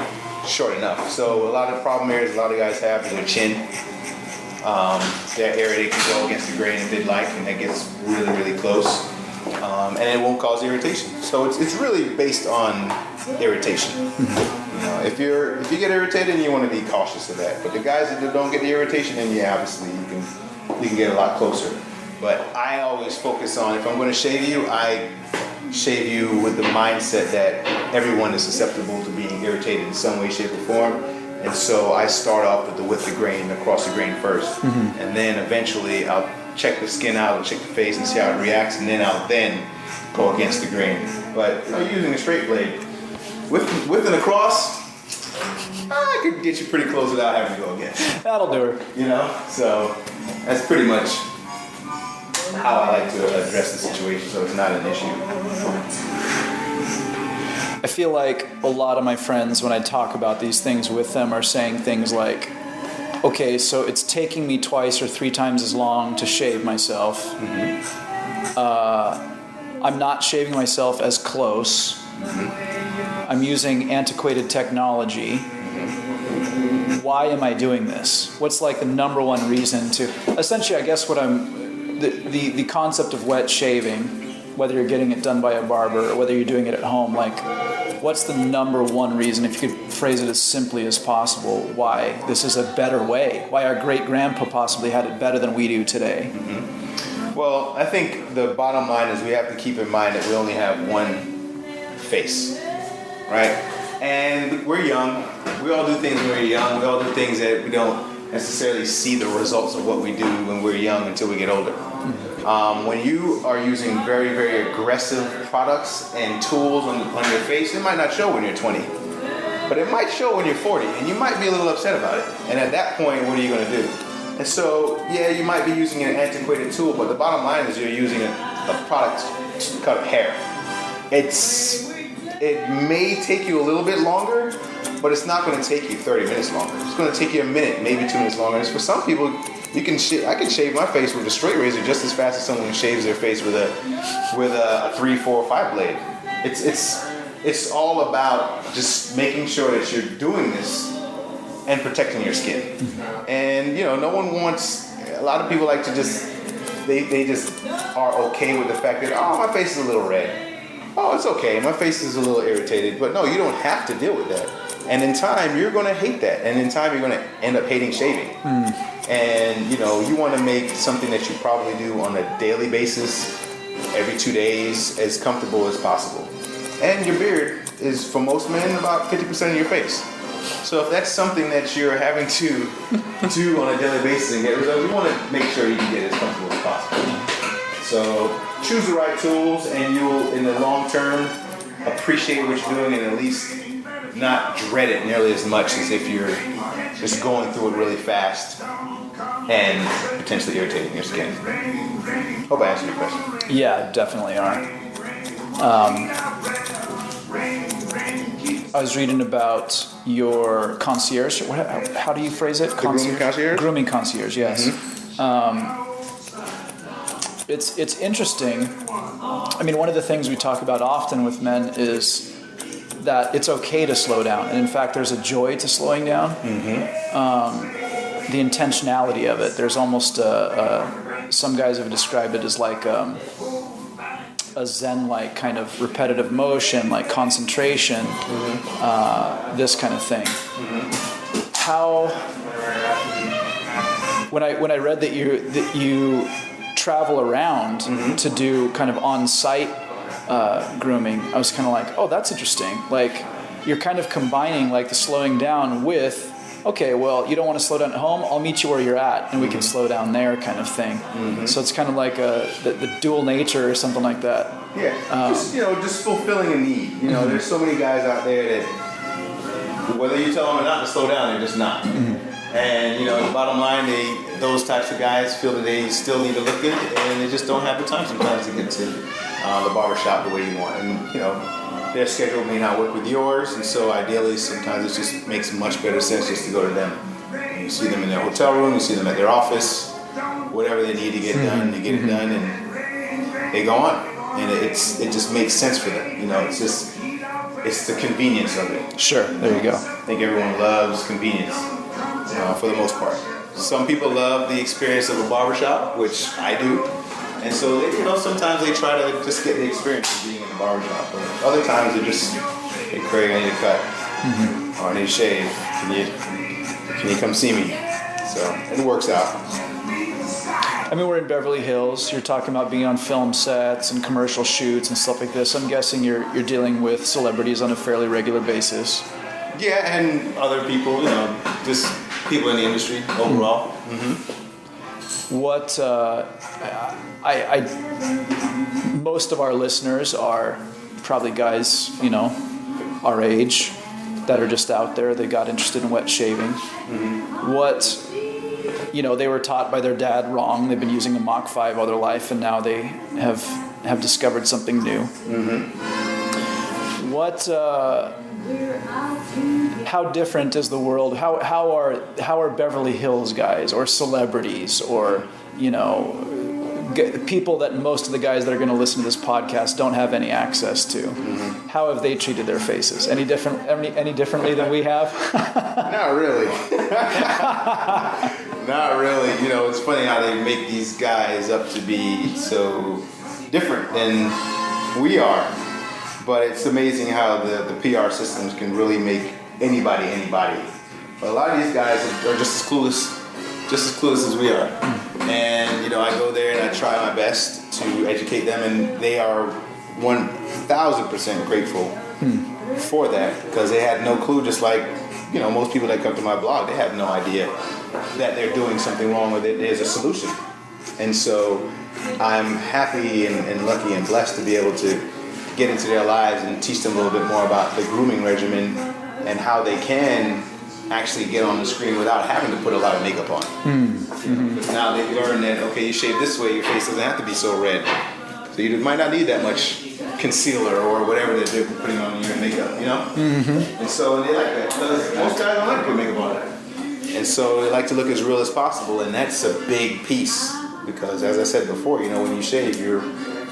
short enough. So a lot of problem areas a lot of guys have is their chin. That area they can go against the grain if they'd like, and that gets really, really close. And it won't cause irritation. So it's really based on irritation. If you get irritated, then you want to be cautious of that. But the guys that don't get the irritation, then obviously you can get a lot closer. But I always focus on, if I'm going to shave you, I shave you with the mindset that everyone is susceptible to being irritated in some way, shape, or form. And so I start off with the width of grain, across the grain first. And then eventually I'll check the skin out, I'll check the face and see how it reacts, and then I'll go against the grain. But using a straight blade, width and across, I could get you pretty close without having to go against. That'll do it. So that's pretty much how I like to address the situation, so it's not an issue. I feel like a lot of my friends, when I talk about these things with them, are saying things like, okay, so it's taking me 2 or 3 times as long to shave myself. I'm not shaving myself as close. I'm using antiquated technology. Why am I doing this? What's like the number one reason to... Essentially, I guess what the concept of wet shaving, whether you're getting it done by a barber or whether you're doing it at home, like, what's the number one reason, if you could phrase it as simply as possible, why this is a better way? Why our great-grandpa possibly had it better than we do today? Well, I think the bottom line is we have to keep in mind that we only have one face, right? And we're young. We all do things when we're young. We all do things that we don't necessarily see the results of what we do when we're young until we get older. When you are using very, very aggressive products and tools on your face, it might not show when you're 20, but it might show when you're 40, and you might be a little upset about it. And at that point, what are you going to do? And so, yeah, you might be using an antiquated tool, but the bottom line is you're using a product to cut hair. it may take you a little bit longer, but it's not going to take you 30 minutes longer. It's going to take you a minute, maybe 2 minutes longer. And for some people, I can shave my face with a straight razor just as fast as someone shaves their face with a 3, 4, 5 blade. It's all about just making sure that you're doing this and protecting your skin. And no one wants. A lot of people like to they just are okay with the fact that my face is a little red. Oh, it's okay. My face is a little irritated, but no, you don't have to deal with that. And in time, you're going to hate that. And in time, you're going to end up hating shaving. And, you want to make something that you probably do on a daily basis, every 2 days, as comfortable as possible. And your beard is, for most men, about 50% of your face. So if that's something that you're having to do on a daily basis and get results, you want to make sure you can get as comfortable as possible. So choose the right tools, and you'll, in the long term, appreciate what you're doing and at least not dread it nearly as much as if you're just going through it really fast and potentially irritating your skin. Hope I answered your question. Yeah, definitely are. I was reading about your concierge. How do you phrase it? Grooming concierge? Grooming concierge, yes. Mm-hmm. It's interesting. I mean, one of the things we talk about often with men is that it's okay to slow down. And in fact, there's a joy to slowing down. The intentionality of it. There's almost some guys have described it as like a Zen-like kind of repetitive motion, like concentration, this kind of thing. How, when I read that you travel around to do kind of on-site grooming, I was kind of like, oh, that's interesting. Like, you're kind of combining like the slowing down with, okay, well, you don't want to slow down at home, I'll meet you where you're at, and we can slow down there kind of thing. So it's kind of like the dual nature or something like that. Yeah, just fulfilling a need. There's so many guys out there that, whether you tell them or not to slow down, they're just not. And, the bottom line, those types of guys feel that they still need to look good, and they just don't have the time sometimes to get to the barbershop the way you want. And, their schedule may not work with yours, and so ideally sometimes it just makes much better sense just to go to them. And you see them in their hotel room, you see them at their office, whatever they need to get done, they get it done, and they go on. And it just makes sense for them. It's the convenience of it. Sure, there you go. I think everyone loves convenience, for the most part. Some people love the experience of a barbershop, which I do. And so, sometimes they try to just get the experience of being in the barbershop. But other times they're just, hey, Craig, I need a cut. Or I need a shave. Can you come see me? So it works out. I mean, we're in Beverly Hills. You're talking about being on film sets and commercial shoots and stuff like this. I'm guessing you're dealing with celebrities on a fairly regular basis. Yeah, and other people, just people in the industry overall. What most of our listeners are probably guys, our age that are just out there. They got interested in wet shaving. What, they were taught by their dad wrong. They've been using a Mach 5 all their life, and now they have discovered something new. What? How different is the world? How are Beverly Hills guys or celebrities or people that most of the guys that are going to listen to this podcast don't have any access to? How have they treated their faces? Any differently than we have? Not really. Not really. It's funny how they make these guys up to be so different than we are. But it's amazing how the PR systems can really make anybody. But a lot of these guys are just as clueless as we are. And I go there and I try my best to educate them, and they are 1,000% grateful for that, because they had no clue. Just like most people that come to my blog, they have no idea that they're doing something wrong with it. There's a solution, and so I'm happy and lucky and blessed to be able to get into their lives and teach them a little bit more about the grooming regimen and how they can actually get on the screen without having to put a lot of makeup on. Because now they've learned that, okay, you shave this way, your face doesn't have to be so red. So you might not need that much concealer or whatever they're putting on your makeup, you know? Mm-hmm. And so they like that. Because most guys don't like to put makeup on that. And so they like to look as real as possible, and that's a big piece. Because as I said before, you know, when you shave, you're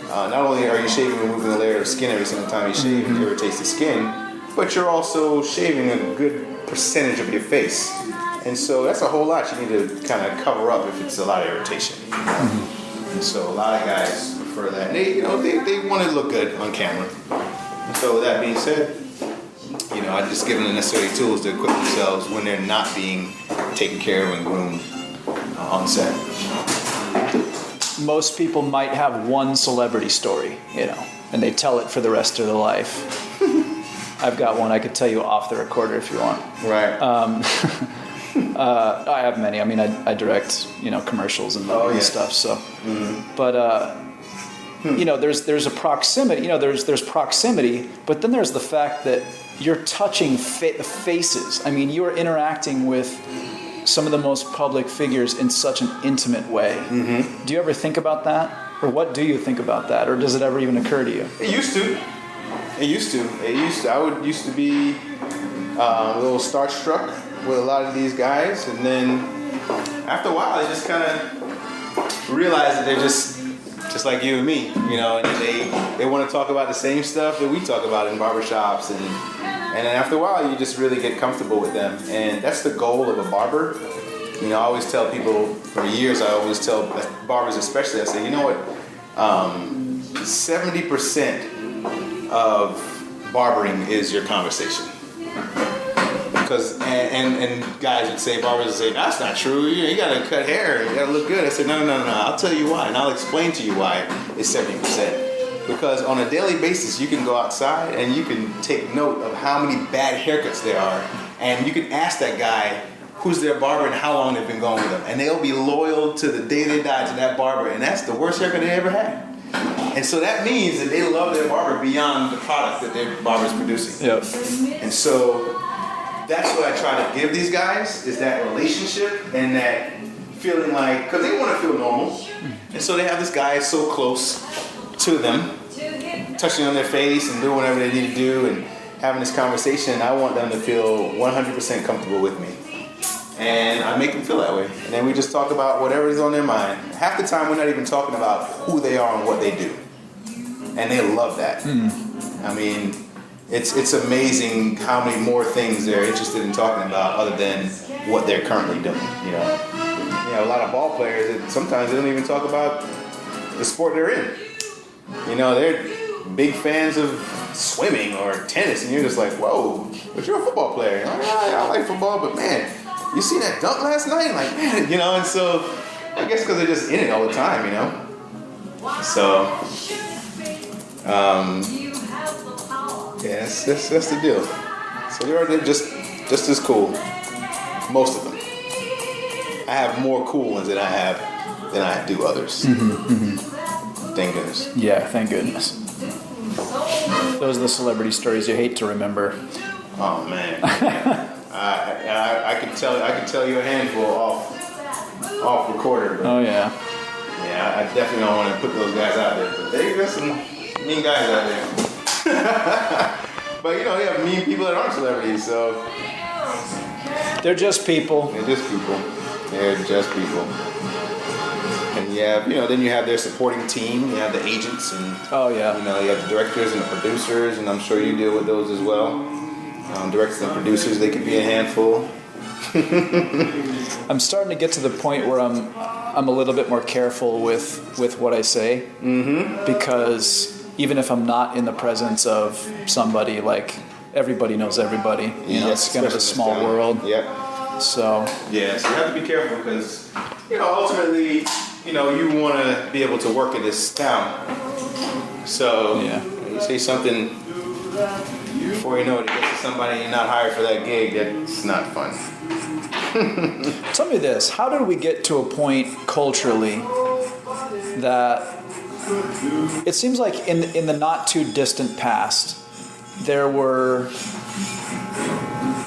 not only are you shaving, removing a layer of skin every single time you shave, it irritates the skin, but you're also shaving a good percentage of your face. And so that's a whole lot you need to kind of cover up if it's a lot of irritation. And so a lot of guys prefer that. And they want to look good on camera. And so with that being said, you know, I just give them the necessary tools to equip themselves when they're not being taken care of and groomed on set. Most people might have one celebrity story, you know, and they tell it for the rest of their life. I've got one I could tell you off the recorder if you want. Right. I have many. I mean, I direct, you know, commercials and stuff. So, but you know, there's a proximity. You know, there's proximity, but then there's the fact that you're touching the faces. I mean, you are interacting with some of the most public figures in such an intimate way. Do you ever think about that, or what do you think about that, or does it ever even occur to you? It used to. I used to be a little starstruck with a lot of these guys, and then after a while, I just kind of realized that they're just like you and me, you know, and they want to talk about the same stuff that we talk about in barbershops, and then after a while, you just really get comfortable with them, and that's the goal of a barber. You know, I always tell people for years, I always tell barbers especially, I say, you know what, 70% of barbering is your conversation. Because and guys would say, barbers would say, that's not true. You gotta cut hair. You gotta look good. I said, no. I'll tell you why, and I'll explain to you why it's 70%. Because on a daily basis, you can go outside and you can take note of how many bad haircuts there are, and you can ask that guy who's their barber and how long they've been going with them, and they'll be loyal to the day they die to that barber, and that's the worst haircut they ever had. And so that means that they love their barber beyond the product that their barber's producing. Yep. And so that's what I try to give these guys, is that relationship and that feeling like, because they want to feel normal. And so they have this guy so close to them, touching on their face and doing whatever they need to do and having this conversation. I want them to feel 100% comfortable with me. And I make them feel that way. And then we just talk about whatever is on their mind. Half the time we're not even talking about who they are and what they do. And they love that. I mean, it's amazing how many more things they're interested in talking about other than what they're currently doing, you know. You know, a lot of ball players, sometimes they don't even talk about the sport they're in. You know, they're big fans of swimming or tennis, and you're just like, whoa, but you're a football player. Like, yeah, I like football, but man, you seen that dunk last night? Like, man, you know, and so I guess because they're just in it all the time, you know. So, yeah, that's the deal. So they're just as cool, most of them. I have more cool ones than I do others. Thank goodness. Yeah, thank goodness. Those are the celebrity stories you hate to remember. Oh man, I could tell you a handful off recorder. But oh yeah. Yeah, I definitely don't want to put those guys out there. But they got some mean guys out there. But you know, they have mean people that aren't celebrities, so they're just people. They're just people. And then you have their supporting team. You have the agents and you have the directors and the producers, and I'm sure you deal with those as well. Directors and producers, they can be a handful. I'm starting to get to the point where I'm a little bit more careful with what I say, because even if I'm not in the presence of somebody, like everybody knows everybody, you know, it's kind of a small world. Yep. So you have to be careful because, you know, ultimately, you know, you want to be able to work in this town. So you say something before you know it, gets to somebody you're not hired for that gig. That's not fun. Tell me this: how did we get to a point culturally that it seems like in the not too distant past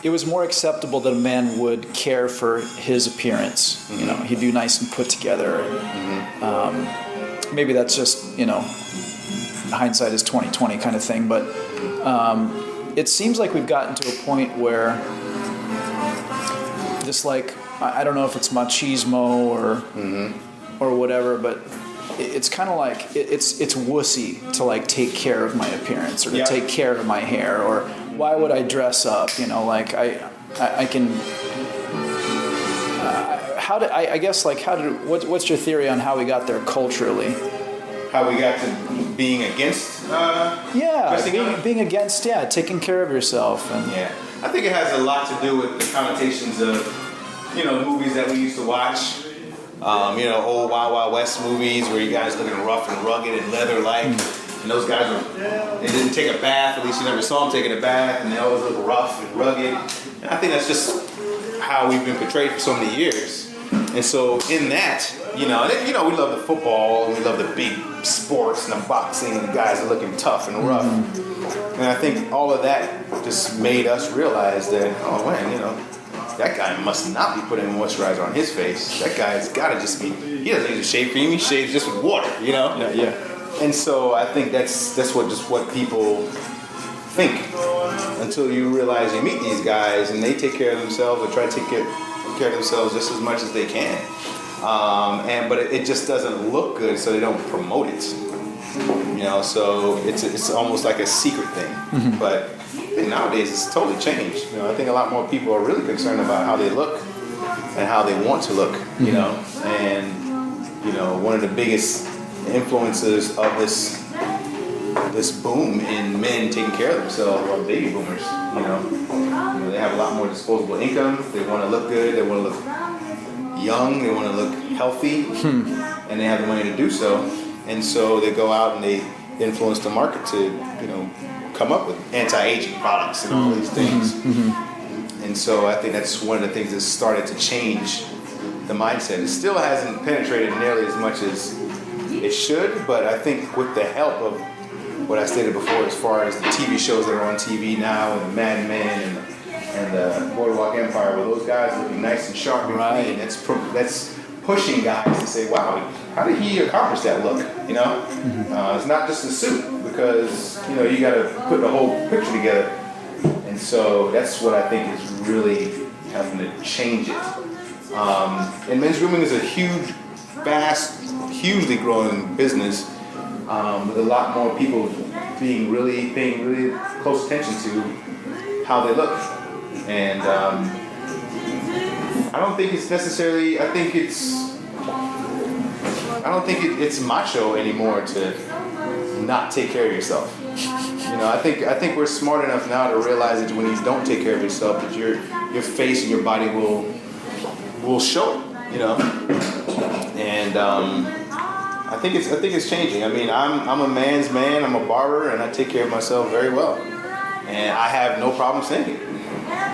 it was more acceptable that a man would care for his appearance. You know, he'd be nice and put together. Maybe that's just, you know, hindsight is 20/20 kind of thing. But it seems like we've gotten to a point where this, like, I don't know if it's machismo or whatever, but it's kind of like it's wussy to like take care of my appearance or to take care of my hair, or why would I dress up? You know, like I can. What's your theory on how we got there culturally? How we got to being against? Being against, taking care of yourself. And I think it has a lot to do with the connotations of, movies that we used to watch. Old Wild Wild West movies where you guys looking rough and rugged and leather-like. And those guys they didn't take a bath, at least you never saw them taking a bath, and they always look rough and rugged. And I think that's just how we've been portrayed for so many years. And so in that, we love the football, and we love the big sports and the boxing, and the guys are looking tough and rough. And I think all of that just made us realize that, oh man, that guy must not be putting moisturizer on his face. That guy's got to just be, he doesn't use a shave cream, he shaves just with water, Yeah. And so I think that's what people think until you realize you meet these guys and they take care of themselves or try to take care of themselves just as much as they can. But it just doesn't look good, so they don't promote it. So it's almost like a secret thing. But I think nowadays it's totally changed. I think a lot more people are really concerned about how they look and how they want to look. And one of the biggest influences of this boom in men taking care of themselves are baby boomers. They have a lot more disposable income. They want to look good. They want to look young. They want to look healthy, and they have the money to do so. And so they go out and they influence the market to, come up with anti-aging products and all these things. And so I think that's one of the things that started to change the mindset. It still hasn't penetrated nearly as much as it should, but I think with the help of what I stated before, as far as the TV shows that are on TV now, and the Mad Men and the Boardwalk Empire, where those guys are looking nice and sharp and clean, that's pushing guys to say, wow, how did he accomplish that look? It's not just the suit, because you got to put the whole picture together. And so that's what I think is really having to change it. And men's grooming is a huge, vast, hugely growing business, with a lot more people paying really close attention to how they look. And I don't think it's necessarily. I don't think it's macho anymore to not take care of yourself. I think we're smart enough now to realize that when you don't take care of yourself, that your face and your body will show it. And I think it's changing. I mean, I'm a man's man. I'm a barber, and I take care of myself very well. And I have no problem saying it.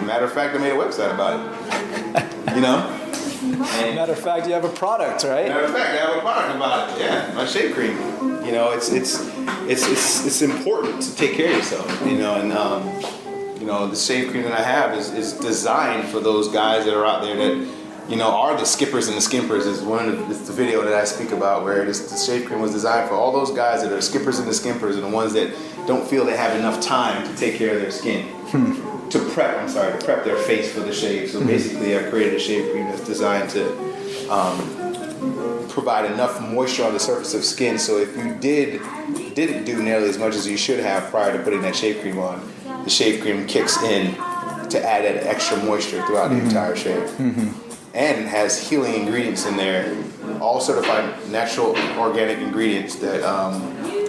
Matter of fact, I made a website about it. And matter of fact, you have a product, right? Matter of fact, I have a product about it. Yeah, my shave cream. It's important to take care of yourself. And the shave cream that I have is designed for those guys that are out there that are the skippers and the skimpers. It's the video that I speak about where the shave cream was designed for all those guys that are skippers and the skimpers, and the ones that don't feel they have enough time to take care of their skin. To prep their face for the shave. So basically I've created a shave cream that's designed to provide enough moisture on the surface of skin, so if you didn't do nearly as much as you should have prior to putting that shave cream on, the shave cream kicks in to add that extra moisture throughout the entire shave. And it has healing ingredients in there, all certified natural organic ingredients that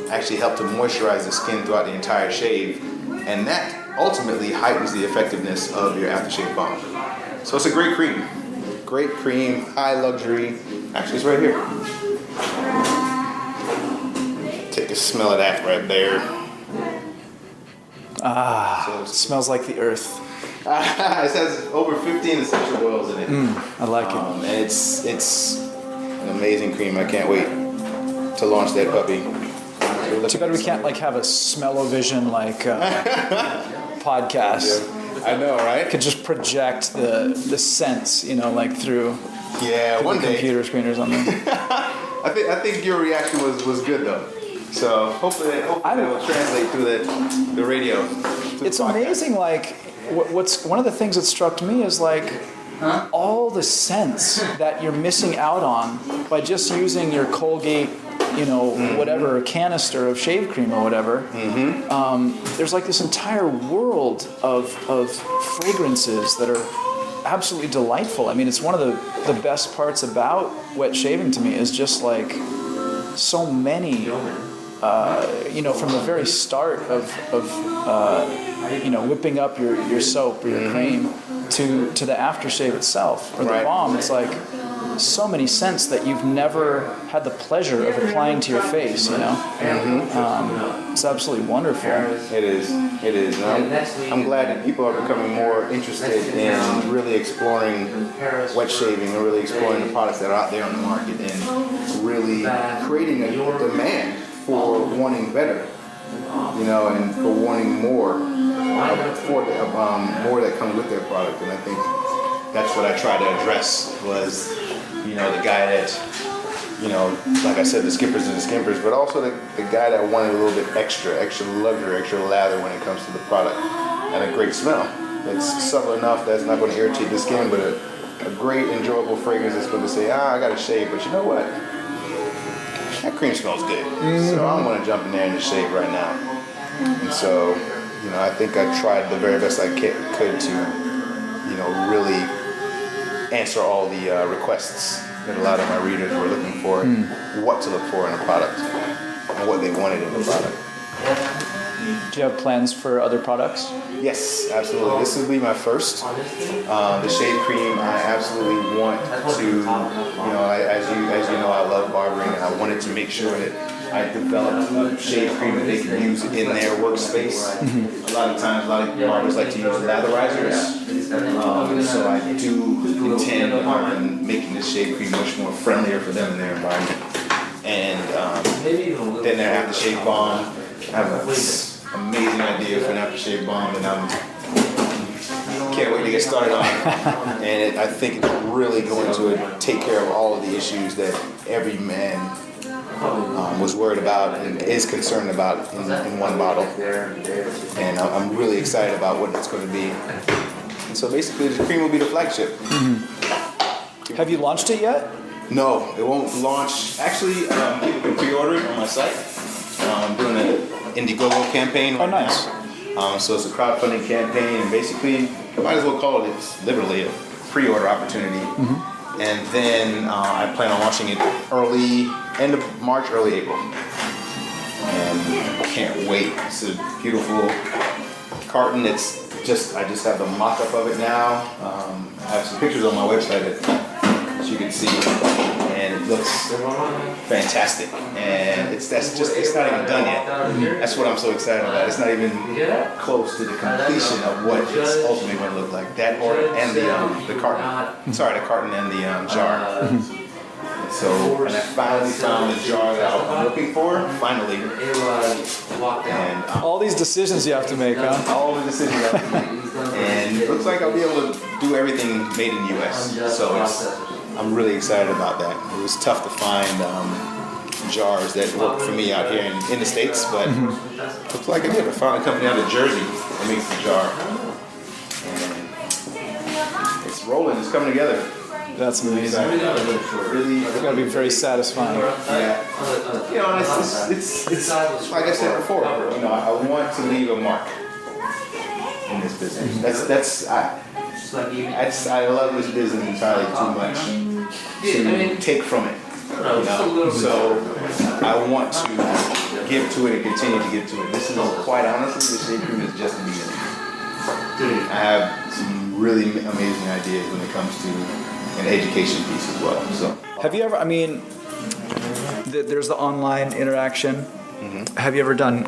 actually help to moisturize the skin throughout the entire shave, and that ultimately heightens the effectiveness of your aftershave balm. So it's a great cream, high luxury. Actually, it's right here. Take a smell of that right there. So it smells like the earth. It has over 15 essential oils in it. I like it. And it's an amazing cream. I can't wait to launch that puppy. Too bad we can't have a smell-o-vision podcast. Yeah. I know, right? Could just project the scents, through one day computer screen or something. I think your reaction was good though. So hopefully it will translate through the radio. It's amazing, like, what's one of the things that struck me is, like, all the scents that you're missing out on by just using your Colgate, whatever, canister of shave cream or whatever. There's like this entire world of fragrances that are absolutely delightful. I mean, it's one of the best parts about wet shaving to me is just like so many, from the very start of whipping up your soap or your cream to the aftershave itself or the balm. It's like so many scents that you've never had the pleasure of applying to your face, It's absolutely wonderful. It is. I'm glad that people are becoming more interested in really exploring wet shaving and really exploring the products that are out there on the market and really creating a demand for wanting better, and for wanting more, more that comes with their product. And I think that's what I tried to address was, the guy that, like I said, the skippers are the skimpers, but also the guy that wanted a little bit extra luxury, extra lather when it comes to the product, and a great smell. It's subtle enough that it's not going to irritate the skin, but a great, enjoyable fragrance that's going to say, I got to shave, but you know what? That cream smells good. So I'm going to jump in there and just shave right now. And so, I think I tried the very best I could to, really answer all the requests that a lot of my readers were looking for, what to look for in a product, and what they wanted in the product. Do you have plans for other products? Yes, absolutely. This will be my first. The shave cream, I absolutely want to, as you know, I love barbering, and I wanted to make sure that I developed a shave cream that they can use in their workspace. A lot of times, a lot of barbers like to use latherizers. So I do intend on making this shave cream much more friendlier for them in their environment. And then their aftershave balm. I have this amazing idea for an aftershave balm that I can't wait to get started on. And I think it's really going to take care of all of the issues that every man was worried about and is concerned about in one bottle. And I'm really excited about what it's going to be. And so basically the cream will be the flagship. Have you launched it yet? No, it won't launch. Actually, people can pre-order it on my site. I'm doing an Indiegogo campaign right now. So it's a crowdfunding campaign, and basically, I might as well call it, it's literally a pre-order opportunity. And then I plan on launching it end of March, early April. And I can't wait. It's a beautiful carton. I just have the mock-up of it now. I have some pictures on my website that you can see, and it looks fantastic. And it's not even done yet. That's what I'm so excited about. It's not even close to the completion of what it's ultimately going to look like. That and the carton. Sorry, the carton and the jar. And I finally found the jar that I was looking for. Finally. And all these decisions you have to make, huh? All the decisions I have to make. And it looks like I'll be able to do everything made in the U.S. So I'm really excited about that. It was tough to find jars that work for me out here in the States, but looks like I did. I found a company out of Jersey that makes the jar. And it's rolling. It's coming together. That's amazing. It's got to be very satisfying. Yeah. And it's like I said before. I want to leave a mark in this business. I love this business entirely too much to take from it. So I want to give to it and continue to give to it. This is quite honestly, the shave cream is just the beginning. I have some really amazing ideas when it comes to an education piece as well. So, have you ever? There's the online interaction. Have you ever done?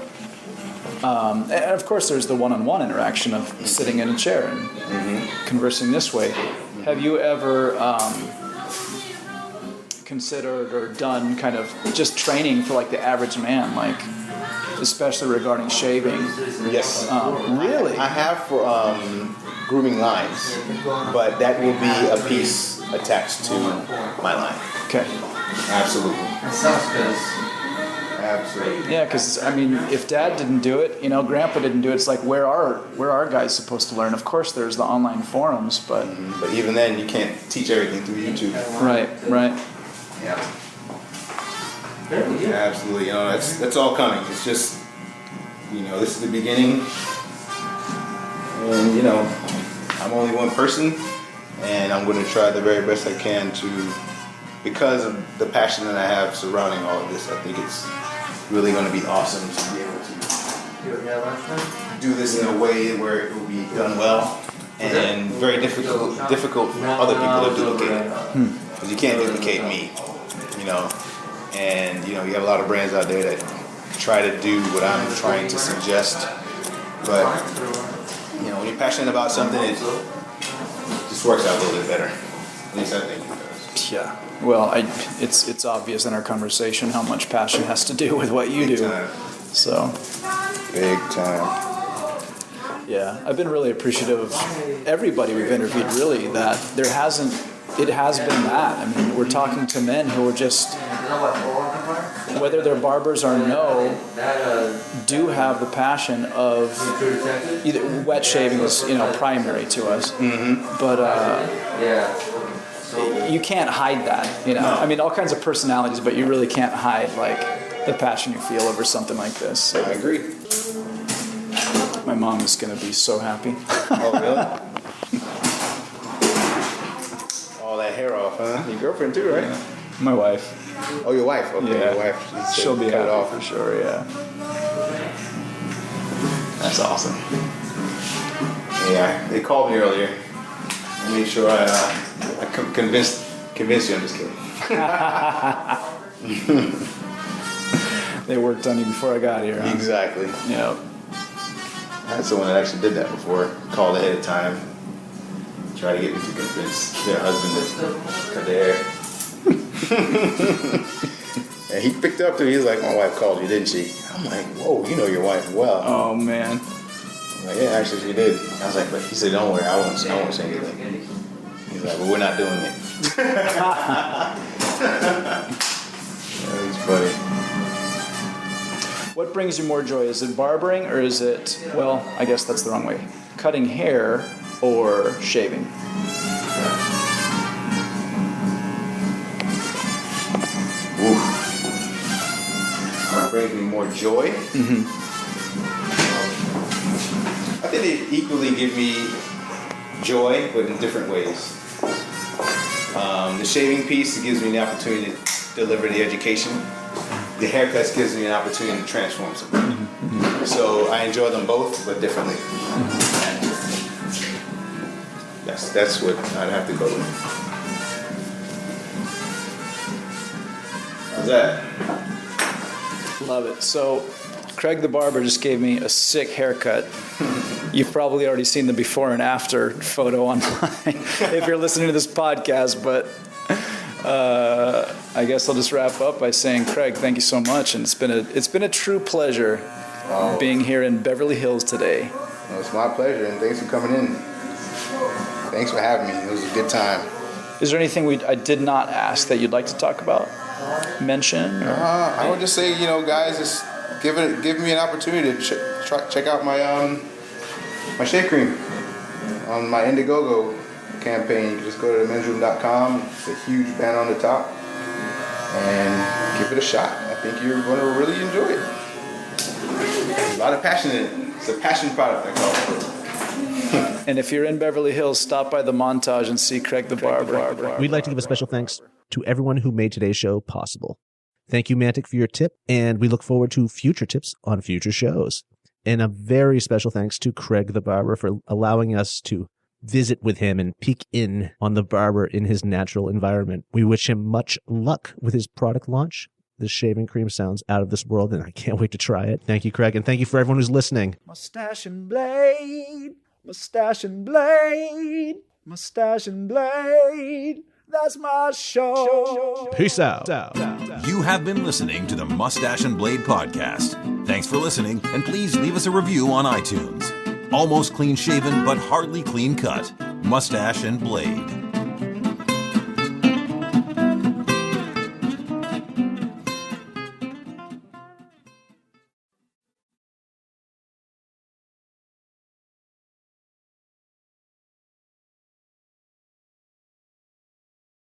And of course, there's the one-on-one interaction of sitting in a chair and conversing this way. Have you ever considered or done kind of just training for like the average man, like especially regarding shaving? Yes. Really? I have for grooming lines, but that will be a piece attached to my line. Okay. Absolutely. That sounds good. Absolutely. Yeah, because I mean, if Dad didn't do it, Grandpa didn't do it. It's like where are guys supposed to learn? Of course, there's the online forums, but But even then, you can't teach everything through YouTube. right. Yeah. Absolutely. That's all coming. It's just, this is the beginning, and I'm only one person, and I'm going to try the very best I can to, because of the passion that I have surrounding all of this. I think it's really going to be awesome to be able to do this in a way where it will be done well, and very difficult for other people to duplicate, because you can't duplicate me, and you have a lot of brands out there that try to do what I'm trying to suggest, but when you're passionate about something, it just works out a little bit better. At least I think it does. Yeah. Well, it's obvious in our conversation how much passion has to do with what you Big do. time. So. Big time. Yeah, I've been really appreciative of everybody we've interviewed. Really, that it has been that. I mean, we're talking to men who are just, whether they're barbers or no, do have the passion of either wet shaving is primary to us, but you can't hide that. I mean, all kinds of personalities, but you really can't hide the passion you feel over something like this. So. I agree. My mom is going to be so happy. Oh, really? All that hair off, huh? Your girlfriend too, right? Yeah. My wife. Oh, your wife. Okay, Yeah. your wife. She'll be cut happy it off for sure, yeah. That's awesome. Yeah, they called me earlier. I made sure I convinced you. I'm just kidding. They worked on you before I got here, huh? Exactly. Yeah. I had someone that actually did that before. Called ahead of time. Try to get me to convince their husband to cut their hair. And he picked up to me. He was like, "My wife called you, didn't she?" I'm like, "Whoa, you know your wife well." Oh man. I'm like, "Yeah, actually she did." I was like, "But," he said, "Don't worry, I won't say anything." He's like, "Well, we're not doing it." That was funny. What brings you more joy? Is it barbering or is it, well, I guess that's the wrong way, cutting hair or shaving? Oof. What brings me more joy? I think they equally give me joy, but in different ways. The shaving piece gives me the opportunity to deliver the education. The haircuts gives me an opportunity to transform something. So I enjoy them both, but differently. That's what I'd have to go with. How's that? Love it. So Craig the Barber just gave me a sick haircut. You've probably already seen the before and after photo online if you're listening to this podcast, but I guess I'll just wrap up by saying, Craig, thank you so much, and it's been a true pleasure being here in Beverly Hills today. Well, it's my pleasure, and thanks for coming in. Thanks for having me. It was a good time. Is there anything I did not ask that you'd like to talk about, mention? I would just say, guys, just give me an opportunity to check out my my shave cream on my Indiegogo campaign. You can just go to themensroom.com. It's a huge banner on the top, and give it a shot. I think you're going to really enjoy it. There's a lot of passion in it. It's a passion product, I call it. And if you're in Beverly Hills, stop by the Montage and see Craig the Barber. We'd like to give a special thanks to everyone who made today's show possible. Thank you, Mantic, for your tip, and we look forward to future tips on future shows. And a very special thanks to Craig the Barber for allowing us to visit with him and peek in on the barber in his natural environment. We wish him much luck with his product launch. This shaving cream sounds out of this world, and I can't wait to try it. Thank you, Craig, and thank you for everyone who's listening. Mustache and Blade, Mustache and Blade, Mustache and Blade, that's my show. Peace out. You have been listening to the Moustache and Blade podcast. Thanks for listening, and please leave us a review on iTunes. Almost clean shaven, but hardly clean cut. Moustache and Blade.